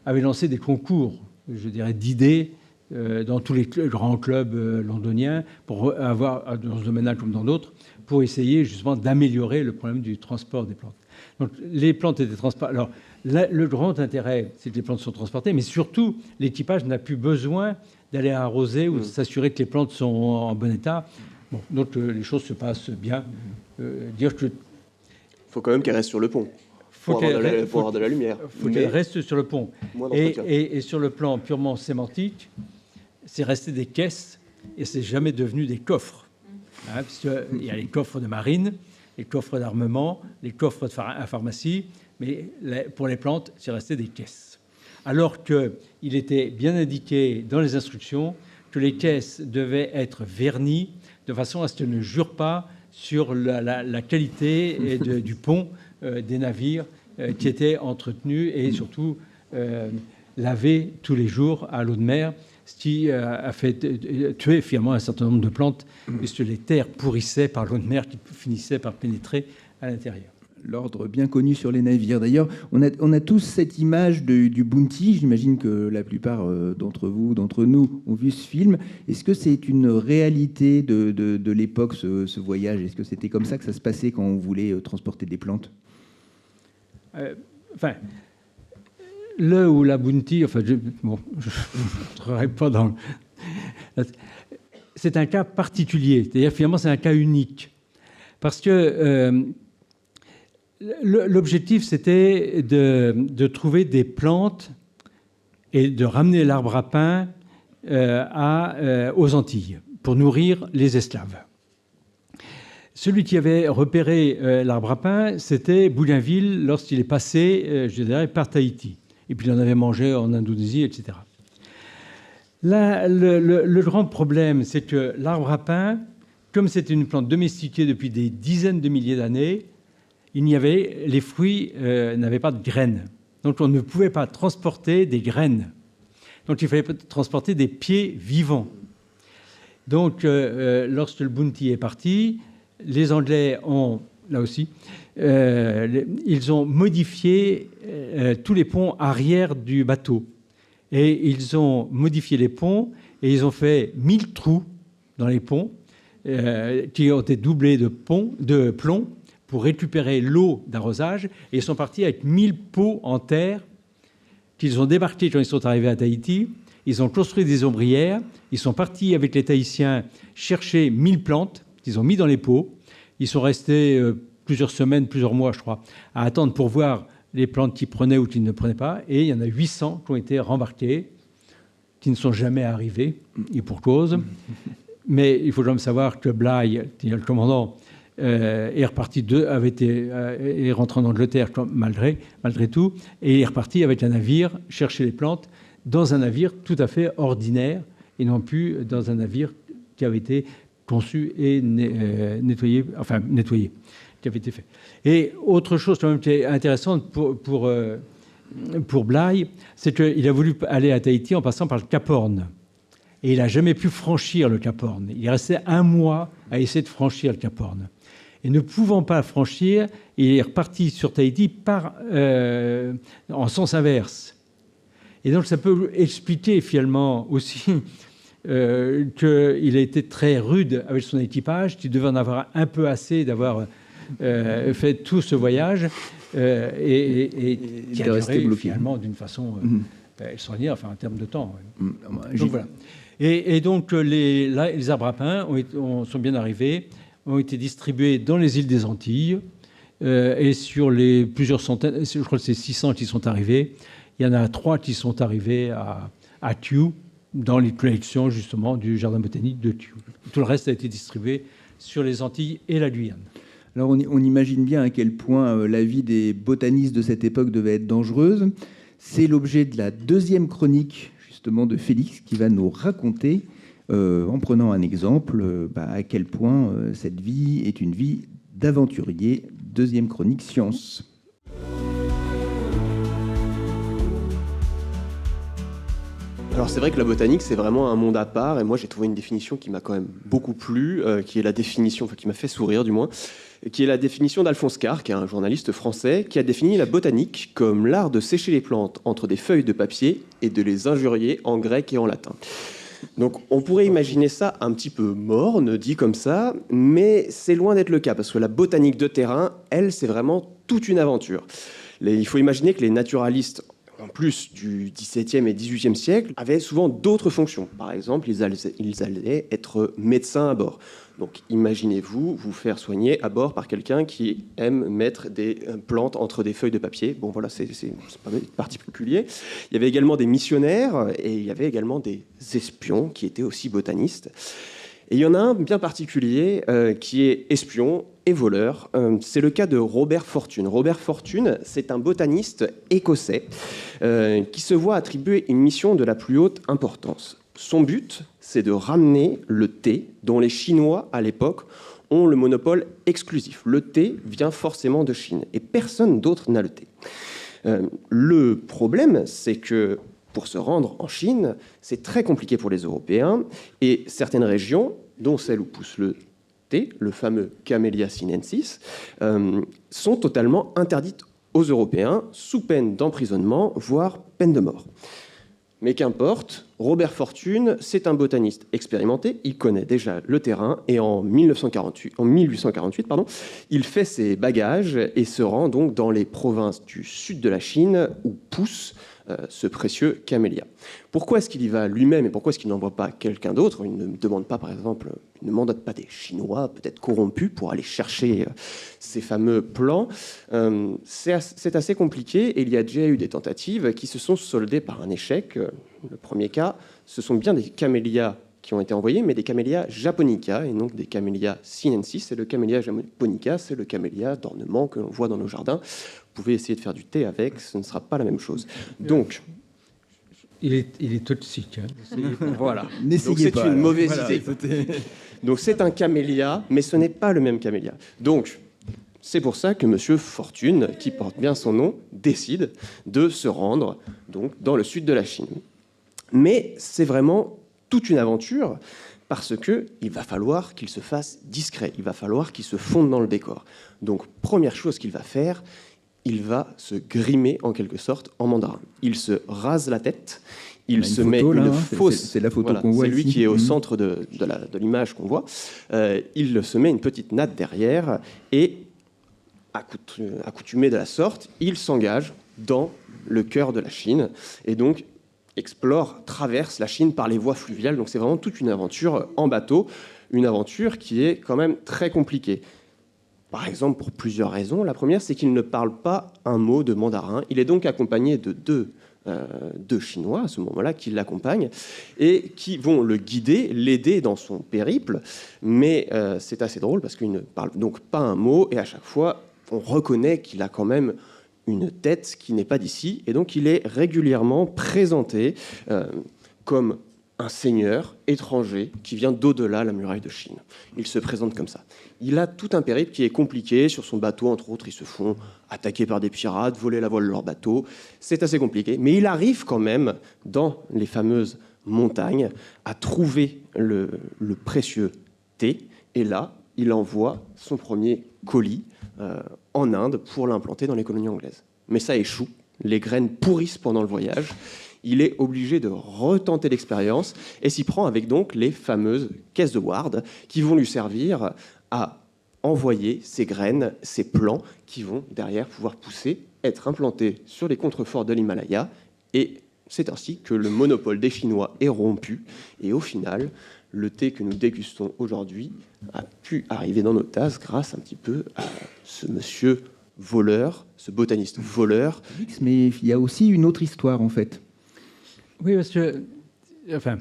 avaient lancé des concours, je dirais, d'idées dans tous les grands clubs londoniens, pour avoir, dans ce domaine-là comme dans d'autres, pour essayer justement d'améliorer le problème du transport des plantes. Donc les plantes étaient transportées. Alors le grand intérêt, c'est que les plantes sont transportées, mais surtout l'équipage n'a plus besoin d'aller arroser ou s'assurer que les plantes sont en bon état. Bon, donc les choses se passent bien. Dire que faut quand même qu'elle reste sur le pont pour avoir de la lumière. Il faut qu'elle reste sur le pont. Et sur le plan purement sémantique, c'est resté des caisses et c'est jamais devenu des coffres. Hein, parce qu'il y a les coffres de marine, les coffres d'armement, les coffres à pharmacie, mais pour les plantes, c'est resté des caisses. Alors qu'il était bien indiqué dans les instructions que les caisses devaient être vernies de façon à ce qu'elles ne jurent pas sur la qualité du pont des navires qui étaient entretenus et surtout lavés tous les jours à l'eau de mer, ce qui a fait tuer finalement un certain nombre de plantes, puisque les terres pourrissaient par l'eau de mer qui finissait par pénétrer à l'intérieur. L'ordre bien connu sur les navires. D'ailleurs, on a tous cette image du Bounty. J'imagine que la plupart d'entre vous, d'entre nous, ont vu ce film. Est-ce que c'est une réalité de l'époque, ce voyage? Est-ce que c'était comme ça que ça se passait quand on voulait transporter des plantes? Le ou la Bounty, je ne rentrerai pas dans... C'est un cas particulier. C'est-à-dire, finalement, c'est un cas unique. Parce que... l'objectif, c'était de trouver des plantes et de ramener l'arbre à pain aux Antilles pour nourrir les esclaves. Celui qui avait repéré l'arbre à pain, c'était Bougainville lorsqu'il est passé, je dirais, par Tahiti. Et puis il en avait mangé en Indonésie, etc. Là, le grand problème, c'est que l'arbre à pain, comme c'était une plante domestiquée depuis des dizaines de milliers d'années, les fruits n'avaient pas de graines. Donc on ne pouvait pas transporter des graines. Donc il fallait transporter des pieds vivants. Donc lorsque le Bounty est parti, les Anglais ont, là aussi, ils ont modifié tous les ponts arrière du bateau. Et ils ont modifié les ponts et ils ont fait 1000 trous dans les ponts qui ont été doublés de plomb pour récupérer l'eau d'arrosage. Et ils sont partis avec 1000 pots en terre qu'ils ont débarqués quand ils sont arrivés à Tahiti. Ils ont construit des ombrières. Ils sont partis avec les Tahitiens chercher 1000 plantes qu'ils ont mis dans les pots. Ils sont restés plusieurs semaines, plusieurs mois, je crois, à attendre pour voir les plantes qu'ils prenaient ou qu'ils ne prenaient pas. Et il y en a 800 qui ont été rembarquées, qui ne sont jamais arrivées, et pour cause. Mais il faut quand même savoir que Bligh, le commandant, est reparti est rentré en Angleterre malgré tout, et il est reparti avec un navire chercher les plantes dans un navire tout à fait ordinaire et non plus dans un navire qui avait été conçu et nettoyé, qui avait été fait. Et autre chose quand même qui est intéressante pour Bligh, c'est qu'il a voulu aller à Tahiti en passant par le Cap Horn. Et il n'a jamais pu franchir le Cap Horn. Il est resté 1 mois à essayer de franchir le Cap Horn. Et ne pouvant pas franchir, il est reparti sur Tahiti en sens inverse. Et donc ça peut expliquer finalement aussi qu'il a été très rude avec son équipage, qu'il devait en avoir un peu assez d'avoir fait tout ce voyage et qui a duré finalement d'une façon extraordinaire, en termes de temps. Ouais. Donc voilà. Et donc les arbres à pain sont bien arrivés, ont été distribués dans les îles des Antilles et sur les plusieurs centaines, je crois que c'est 600 qui sont arrivés, il y en a 3 qui sont arrivés à Kew, dans les collections justement du jardin botanique de Kew. Tout le reste a été distribué sur les Antilles et la Guyane. Alors on imagine bien à quel point la vie des botanistes de cette époque devait être dangereuse. C'est l'objet de la 2e chronique justement de Félix qui va nous raconter, en prenant un exemple, à quel point cette vie est une vie d'aventurier. 2e chronique Science. Alors c'est vrai que la botanique, c'est vraiment un monde à part, et moi j'ai trouvé une définition qui m'a quand même beaucoup plu, qui est la définition, qui m'a fait sourire du moins, qui est la définition d'Alphonse Karr, qui est un journaliste français, qui a défini la botanique comme l'art de sécher les plantes entre des feuilles de papier et de les injurier en grec et en latin. Donc on pourrait imaginer ça un petit peu morne, dit comme ça, mais c'est loin d'être le cas, parce que la botanique de terrain, elle, c'est vraiment toute une aventure. Il faut imaginer que les naturalistes, en plus du XVIIe et XVIIIe siècle, avaient souvent d'autres fonctions. Par exemple, ils allaient être médecins à bord. Donc imaginez-vous vous faire soigner à bord par quelqu'un qui aime mettre des plantes entre des feuilles de papier. Bon voilà, c'est pas particulier. Il y avait également des missionnaires et il y avait également des espions qui étaient aussi botanistes. Et il y en a un bien particulier qui est espion et voleur. C'est le cas de Robert Fortune. Robert Fortune, c'est un botaniste écossais qui se voit attribuer une mission de la plus haute importance. Son but, c'est de ramener le thé dont les Chinois, à l'époque, ont le monopole exclusif. Le thé vient forcément de Chine et personne d'autre n'a le thé. Le problème, c'est que pour se rendre en Chine, c'est très compliqué pour les Européens et certaines régions, dont celle où pousse le thé, le fameux Camellia sinensis, sont totalement interdites aux Européens sous peine d'emprisonnement, voire peine de mort. Mais qu'importe, Robert Fortune, c'est un botaniste expérimenté, il connaît déjà le terrain, et en 1848, il fait ses bagages et se rend donc dans les provinces du sud de la Chine où pousse ce précieux camélia. Pourquoi est-ce qu'il y va lui-même et pourquoi est-ce qu'il n'envoie pas quelqu'un d'autre? Il ne demande pas, par exemple, il ne mandate pas des Chinois, peut-être corrompus, pour aller chercher ces fameux plants. C'est assez compliqué et il y a déjà eu des tentatives qui se sont soldées par un échec. Le premier cas, ce sont bien des camélias qui ont été envoyés, mais des camélias japonica et donc des camélias sinensis. Et le camélia japonica, c'est le camélia d'ornement que l'on voit dans nos jardins. Vous pouvez essayer de faire du thé avec, ce ne sera pas la même chose. Donc, il est toxique. Hein. Voilà. N'essayez c'est pas, une alors. mauvaise Voilà, idée. Donc c'est un camélia, mais ce n'est pas le même camélia. Donc c'est pour ça que Monsieur Fortune, qui porte bien son nom, décide de se rendre donc dans le sud de la Chine. Mais c'est vraiment toute une aventure parce qu'il va falloir qu'il se fasse discret, il va falloir qu'il se fonde dans le décor. Donc première chose qu'il va faire, il va se grimer en quelque sorte en mandarin. Il se rase la tête, il se met une fausse... C'est la photo voilà, qu'on voit c'est lui ici. qui est au centre de l'image qu'on voit. Il se met une petite natte derrière et, accoutumé de la sorte, il s'engage dans le cœur de la Chine et donc traverse la Chine par les voies fluviales. Donc c'est vraiment toute une aventure en bateau, une aventure qui est quand même très compliquée. Par exemple, pour plusieurs raisons. La première, c'est qu'il ne parle pas un mot de mandarin. Il est donc accompagné de deux Chinois, à ce moment-là, qui l'accompagnent et qui vont le guider, l'aider dans son périple. Mais c'est assez drôle parce qu'il ne parle donc pas un mot et à chaque fois, on reconnaît qu'il a quand même une tête qui n'est pas d'ici. Et donc, il est régulièrement présenté comme un seigneur étranger qui vient d'au-delà la muraille de Chine. Il se présente comme ça. Il a tout un périple qui est compliqué. Sur son bateau, entre autres, ils se font attaquer par des pirates, voler la voile de leur bateau. C'est assez compliqué. Mais il arrive quand même, dans les fameuses montagnes, à trouver le précieux thé. Et là, il envoie son premier colis en Inde pour l'implanter dans les colonies anglaises. Mais ça échoue. Les graines pourrissent pendant le voyage. Il est obligé de retenter l'expérience et s'y prend avec donc les fameuses caisses de Ward qui vont lui servir à envoyer ces graines, ces plants qui vont derrière pouvoir pousser, être implantés sur les contreforts de l'Himalaya. Et c'est ainsi que le monopole des Chinois est rompu. Et au final, le thé que nous dégustons aujourd'hui a pu arriver dans nos tasses grâce un petit peu à ce monsieur voleur, ce botaniste voleur. Mais il y a aussi une autre histoire, en fait. Oui, parce que, enfin,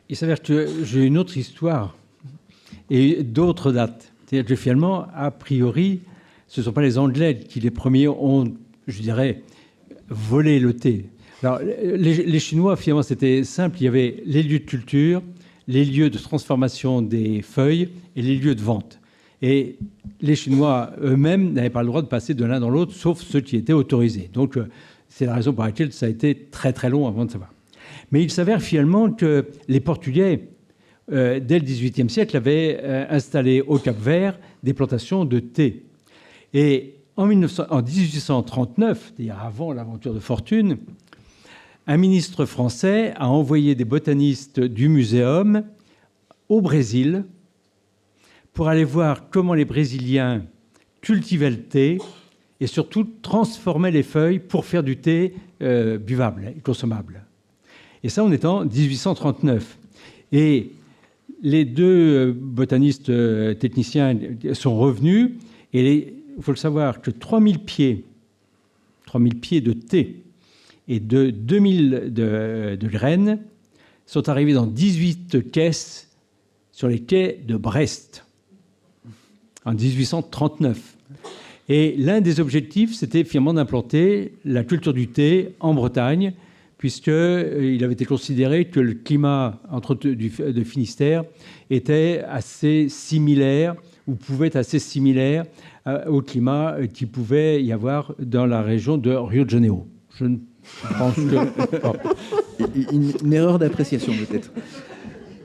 il s'avère que j'ai une autre histoire et d'autres dates. C'est-à-dire que finalement, a priori, ce ne sont pas les Anglais qui les premiers ont, je dirais, volé le thé. Alors, les Chinois, finalement, c'était simple. Il y avait les lieux de culture, les lieux de transformation des feuilles et les lieux de vente. Et les Chinois eux-mêmes n'avaient pas le droit de passer de l'un dans l'autre, sauf ceux qui étaient autorisés. Donc, c'est la raison pour laquelle ça a été très très long avant de savoir. Mais il s'avère finalement que les Portugais, dès le XVIIIe siècle, avaient installé au Cap-Vert des plantations de thé. Et en 1839, c'est-à-dire avant l'aventure de Fortune, un ministre français a envoyé des botanistes du muséum au Brésil pour aller voir comment les Brésiliens cultivaient le thé et surtout transformait les feuilles pour faire du thé buvable et consommable. Et ça, on est en 1839. Et les deux botanistes techniciens sont revenus, et il faut le savoir que 3000 pieds de thé et de 2000 de graines sont arrivés dans 18 caisses sur les quais de Brest en 1839. Et l'un des objectifs, c'était finalement d'implanter la culture du thé en Bretagne, puisqu'il avait été considéré que le climat de Finistère était assez similaire, ou pouvait être assez similaire au climat qu'il pouvait y avoir dans la région de Rio de Janeiro. Je ne pense que... Bon. Une erreur d'appréciation, peut-être.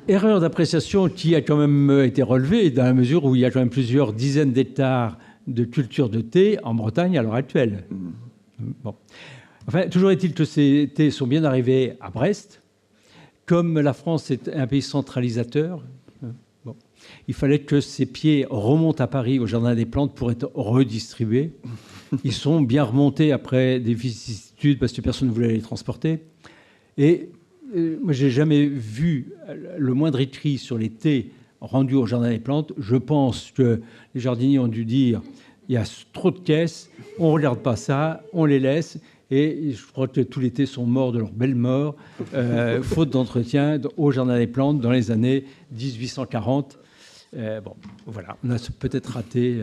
Erreur d'appréciation qui a quand même été relevée, dans la mesure où il y a quand même plusieurs dizaines d'hectares de culture de thé en Bretagne à l'heure actuelle. Bon. Enfin, toujours est-il que ces thés sont bien arrivés à Brest. Comme la France est un pays centralisateur, bon, il fallait que ces pieds remontent à Paris, au Jardin des Plantes, pour être redistribués. Ils sont bien remontés après des vicissitudes parce que personne ne voulait les transporter. Et moi, je n'ai jamais vu le moindre écrit sur les thés rendus au Jardin des Plantes. Je pense que les jardiniers ont dû dire il y a trop de caisses, on ne regarde pas ça, on les laisse. Et je crois que tous les thés sont morts de leur belle mort, faute d'entretien au Jardin des Plantes dans les années 1840. Bon, voilà, on a peut-être raté...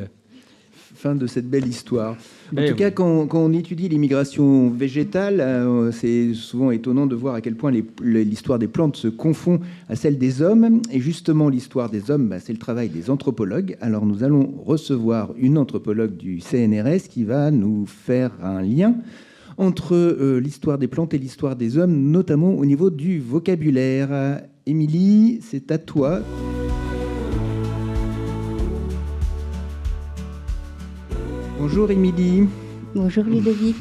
Fin de cette belle histoire. En tout cas, quand on étudie l'immigration végétale, c'est souvent étonnant de voir à quel point l'histoire des plantes se confond à celle des hommes. Et justement, l'histoire des hommes, c'est le travail des anthropologues. Alors, nous allons recevoir une anthropologue du CNRS qui va nous faire un lien entre l'histoire des plantes et l'histoire des hommes, notamment au niveau du vocabulaire. Émilie, c'est à toi. Bonjour Émilie. Bonjour Ludovic.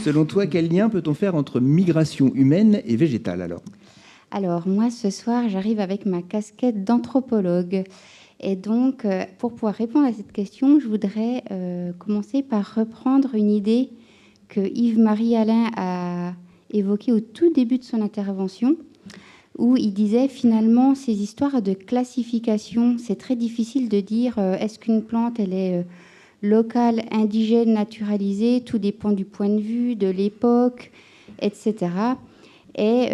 Selon toi, quel lien peut-on faire entre migration humaine et végétale alors ? Alors moi ce soir j'arrive avec ma casquette d'anthropologue. Et donc pour pouvoir répondre à cette question, je voudrais commencer par reprendre une idée que Yves-Marie Alain a évoquée au tout début de son intervention, où il disait finalement ces histoires de classification, c'est très difficile de dire est-ce qu'une plante elle est... locale, indigène, naturalisée, tout dépend du point de vue, de l'époque, etc. Et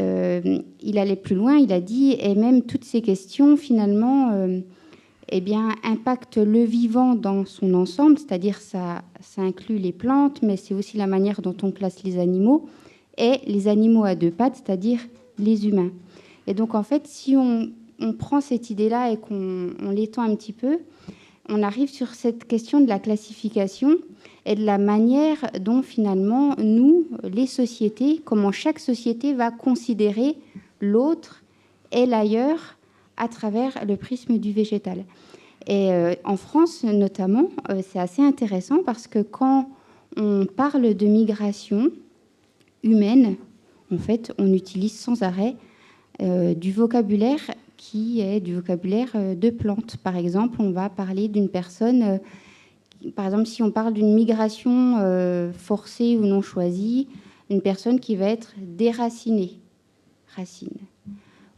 il allait plus loin, il a dit, et même toutes ces questions, finalement, impactent le vivant dans son ensemble, c'est-à-dire ça inclut les plantes, mais c'est aussi la manière dont on classe les animaux, et les animaux à deux pattes, c'est-à-dire les humains. Et donc, en fait, si on prend cette idée-là et qu'on l'étend un petit peu, on arrive sur cette question de la classification et de la manière dont finalement nous, les sociétés, comment chaque société va considérer l'autre et l'ailleurs à travers le prisme du végétal. Et en France notamment, c'est assez intéressant parce que quand on parle de migration humaine, en fait, on utilise sans arrêt du vocabulaire qui est du vocabulaire de plantes. Par exemple, on va parler d'une personne, par exemple, si on parle d'une migration forcée ou non choisie, une personne qui va être déracinée, racine.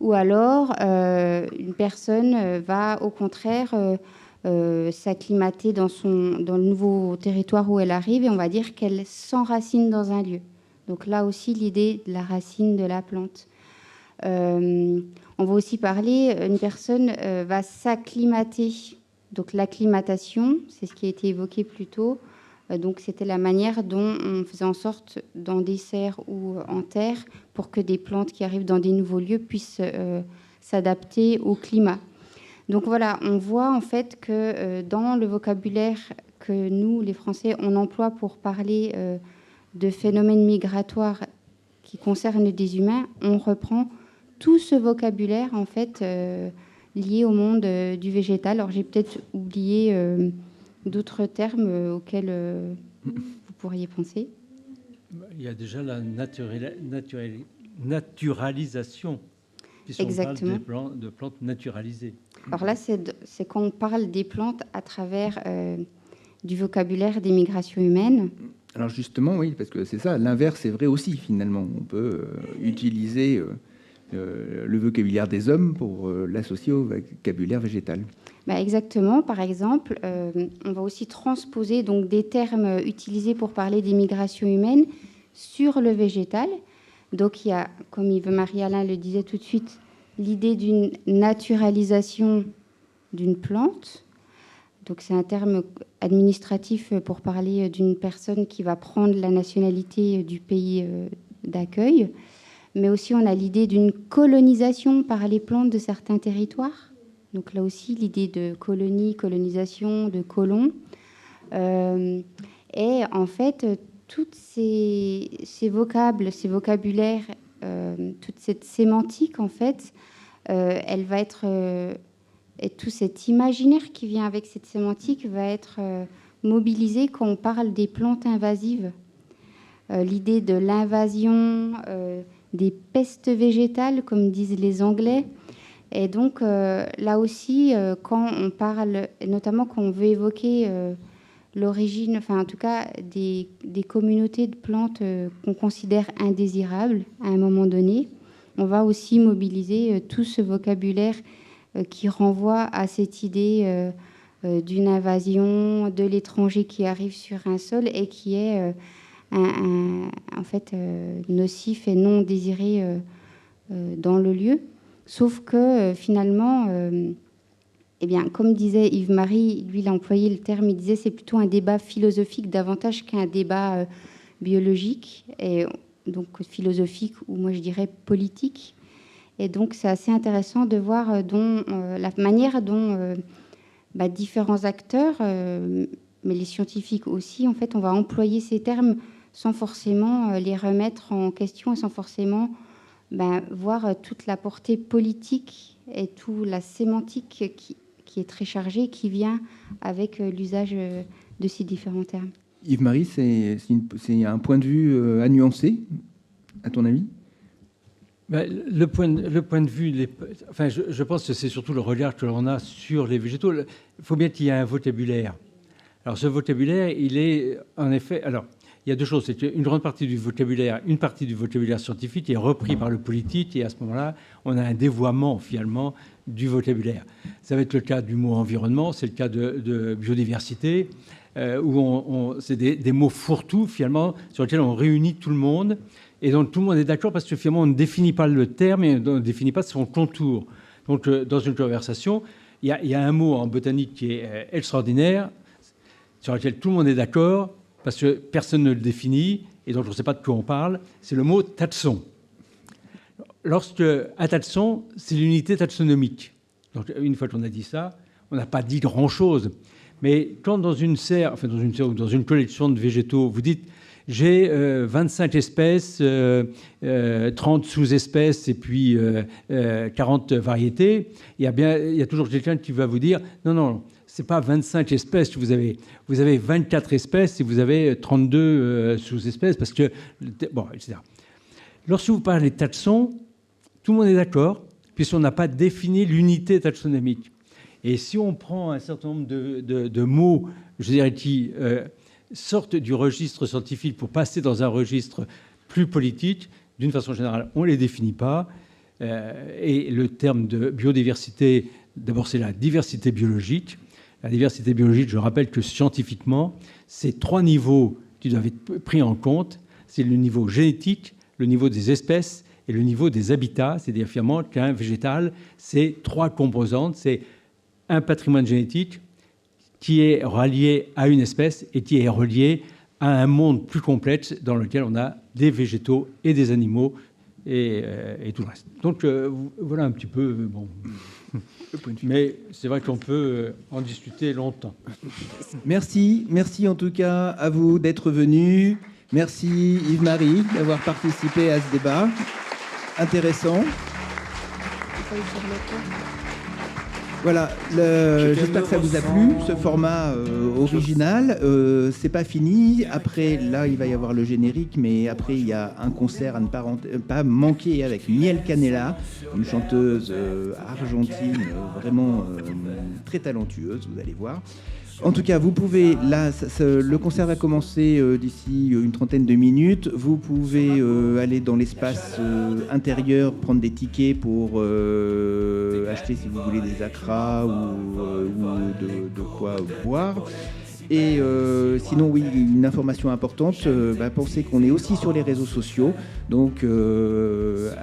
Ou alors, une personne va au contraire s'acclimater dans le nouveau territoire où elle arrive et on va dire qu'elle s'enracine dans un lieu. Donc là aussi, l'idée de la racine de la plante. On va aussi parler, une personne va s'acclimater. Donc l'acclimatation, c'est ce qui a été évoqué plus tôt. Donc c'était la manière dont on faisait en sorte, dans des serres ou en terre, pour que des plantes qui arrivent dans des nouveaux lieux puissent s'adapter au climat. Donc voilà, on voit en fait que dans le vocabulaire que nous, les Français, on emploie pour parler de phénomènes migratoires qui concernent des humains, on reprend tout ce vocabulaire en fait lié au monde du végétal. Alors j'ai peut-être oublié d'autres termes auxquels vous pourriez penser. Il y a déjà la naturalisation, puisqu'on Exactement. parle de plantes naturalisées. Alors là, c'est quand on parle des plantes à travers du vocabulaire des migrations humaines. Alors justement, oui, parce que c'est ça, l'inverse est vrai aussi finalement. On peut utiliser le vocabulaire des hommes pour l'associer au vocabulaire végétal. Exactement. Par exemple, on va aussi transposer donc des termes utilisés pour parler des migrations humaines sur le végétal. Donc il y a, comme Yves-Marie-Alain le disait tout de suite, l'idée d'une naturalisation d'une plante. Donc c'est un terme administratif pour parler d'une personne qui va prendre la nationalité du pays d'accueil. Mais aussi on a l'idée d'une colonisation par les plantes de certains territoires. Donc là aussi l'idée de colonie, colonisation, de colon. Et en fait, toutes ces vocables, ces vocabulaires, toute cette sémantique, en fait, elle va être... et tout cet imaginaire qui vient avec cette sémantique va être mobilisé quand on parle des plantes invasives. L'idée de l'invasion, des pestes végétales, comme disent les Anglais. Et donc, là aussi, quand on parle, notamment quand on veut évoquer l'origine, enfin en tout cas des communautés de plantes qu'on considère indésirables à un moment donné, on va aussi mobiliser tout ce vocabulaire qui renvoie à cette idée d'une invasion de l'étranger qui arrive sur un sol et qui est en fait nocif et non désiré dans le lieu. Sauf que finalement, eh bien, comme disait Yves-Marie, lui il a employé le terme, il disait c'est plutôt un débat philosophique davantage qu'un débat biologique, et donc philosophique ou moi je dirais politique. Et donc c'est assez intéressant de voir la manière dont différents acteurs, mais les scientifiques aussi, en fait, on va employer ces termes sans forcément les remettre en question et sans forcément voir toute la portée politique et toute la sémantique qui est très chargée, qui vient avec l'usage de ces différents termes. Yves-Marie, c'est un point de vue à nuancer, à ton avis ? Le point de vue, je pense que c'est surtout le regard que l'on a sur les végétaux. Il faut bien qu'il y ait un vocabulaire. Alors ce vocabulaire, il est en effet... Alors, il y a deux choses. C'est qu'une grande partie du vocabulaire, une partie du vocabulaire scientifique est repris par le politique, et à ce moment-là, on a un dévoiement finalement du vocabulaire. Ça va être le cas du mot environnement, c'est le cas de biodiversité, où c'est des mots fourre-tout finalement sur lesquels on réunit tout le monde, et donc tout le monde est d'accord parce que finalement on ne définit pas le terme et on ne définit pas son contour. Donc dans une conversation, il y a un mot en botanique qui est extraordinaire, sur lequel tout le monde est d'accord, parce que personne ne le définit, et donc on ne sait pas de quoi on parle, c'est le mot taxon. Un taxon, c'est l'unité taxonomique. Donc une fois qu'on a dit ça, on n'a pas dit grand-chose. Mais quand dans une serre ou dans une collection de végétaux, vous dites j'ai 25 espèces, 30 sous-espèces et puis 40 variétés, il y a toujours quelqu'un qui va vous dire non, ce n'est pas 25 espèces que vous avez 24 espèces et vous avez 32 sous-espèces, parce que... Bon, etc. Lorsque vous parlez de taxon, tout le monde est d'accord, puisqu'on n'a pas défini l'unité taxonomique. Et si on prend un certain nombre de mots, je dirais, qui sortent du registre scientifique pour passer dans un registre plus politique, d'une façon générale, on ne les définit pas. Et le terme de biodiversité, d'abord, c'est la diversité biologique. La diversité biologique, je rappelle que scientifiquement, c'est 3 niveaux qui doivent être pris en compte. C'est le niveau génétique, le niveau des espèces et le niveau des habitats. C'est-à-dire finalement qu'un végétal, c'est 3 composantes. C'est un patrimoine génétique qui est relié à une espèce et qui est relié à un monde plus complexe dans lequel on a des végétaux et des animaux et tout le reste. Donc voilà un petit peu... Bon. Mais c'est vrai qu'on peut en discuter longtemps. Merci en tout cas à vous d'être venus. Merci Yves-Marie d'avoir participé à ce débat intéressant. Voilà, j'espère que ça vous a plu, ce format original. C'est pas fini. Après, là, il va y avoir le générique, mais après, il y a un concert à ne pas manquer avec Miel Canella, une chanteuse argentine vraiment très talentueuse, vous allez voir. En tout cas, vous pouvez, là, le concert va commencer d'ici une trentaine de minutes. Vous pouvez aller dans l'espace intérieur, prendre des tickets pour acheter, si vous voulez, des acras ou de quoi boire. Et sinon, oui, une information importante, pensez qu'on est aussi sur les réseaux sociaux. Donc,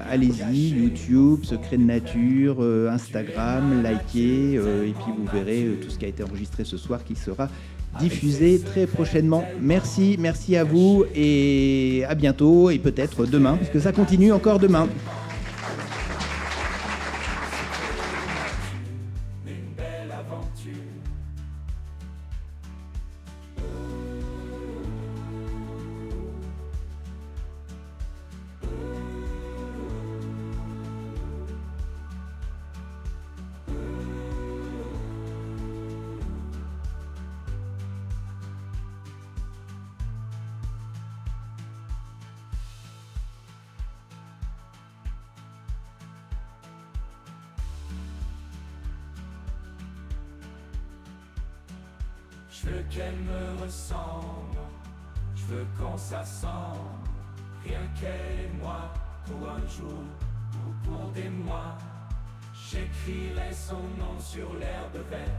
allez-y, YouTube, Secret de Nature, Instagram, likez, et puis vous verrez tout ce qui a été enregistré ce soir qui sera diffusé très prochainement. Merci à vous, et à bientôt, et peut-être demain, parce que ça continue encore demain. Je veux qu'elle me ressemble, je veux qu'on s'assemble, rien qu'elle et moi, pour un jour ou pour des mois. J'écrirai son nom sur l'herbe verte,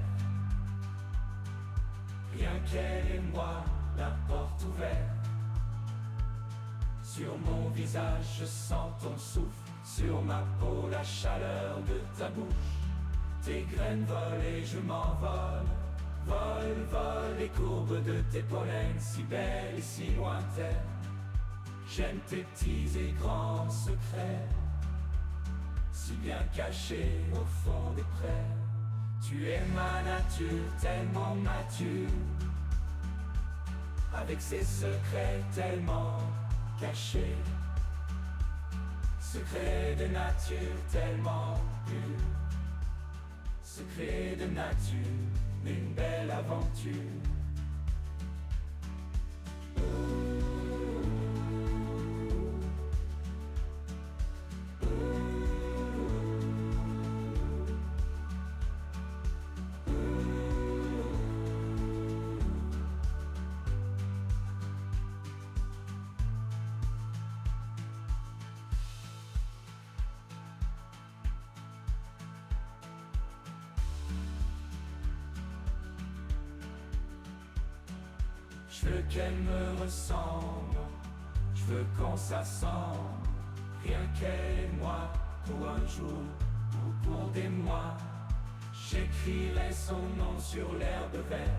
rien qu'elle et moi, la porte ouverte. Sur mon visage je sens ton souffle, sur ma peau la chaleur de ta bouche. Tes graines volent et je m'envole. Vol, vol, les courbes de tes pollens, si belles et si lointaines. J'aime tes petits et grands secrets, si bien cachés au fond des prés. Tu es ma nature, tellement mature, avec ses secrets tellement cachés. Secrets de nature tellement purs, secrets de nature, une belle aventure. Je veux qu'elle me ressemble, je veux qu'on s'assemble, rien qu'elle et moi, pour un jour ou pour des mois. J'écrirai son nom sur l'herbe verte,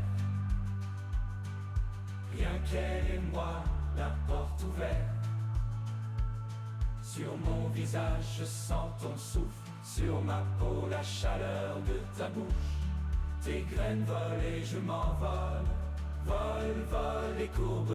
rien qu'elle et moi, la porte ouverte. Sur mon visage je sens ton souffle, sur ma peau la chaleur de ta bouche. Tes graines volent et je m'envole. Vol, vol, les courbes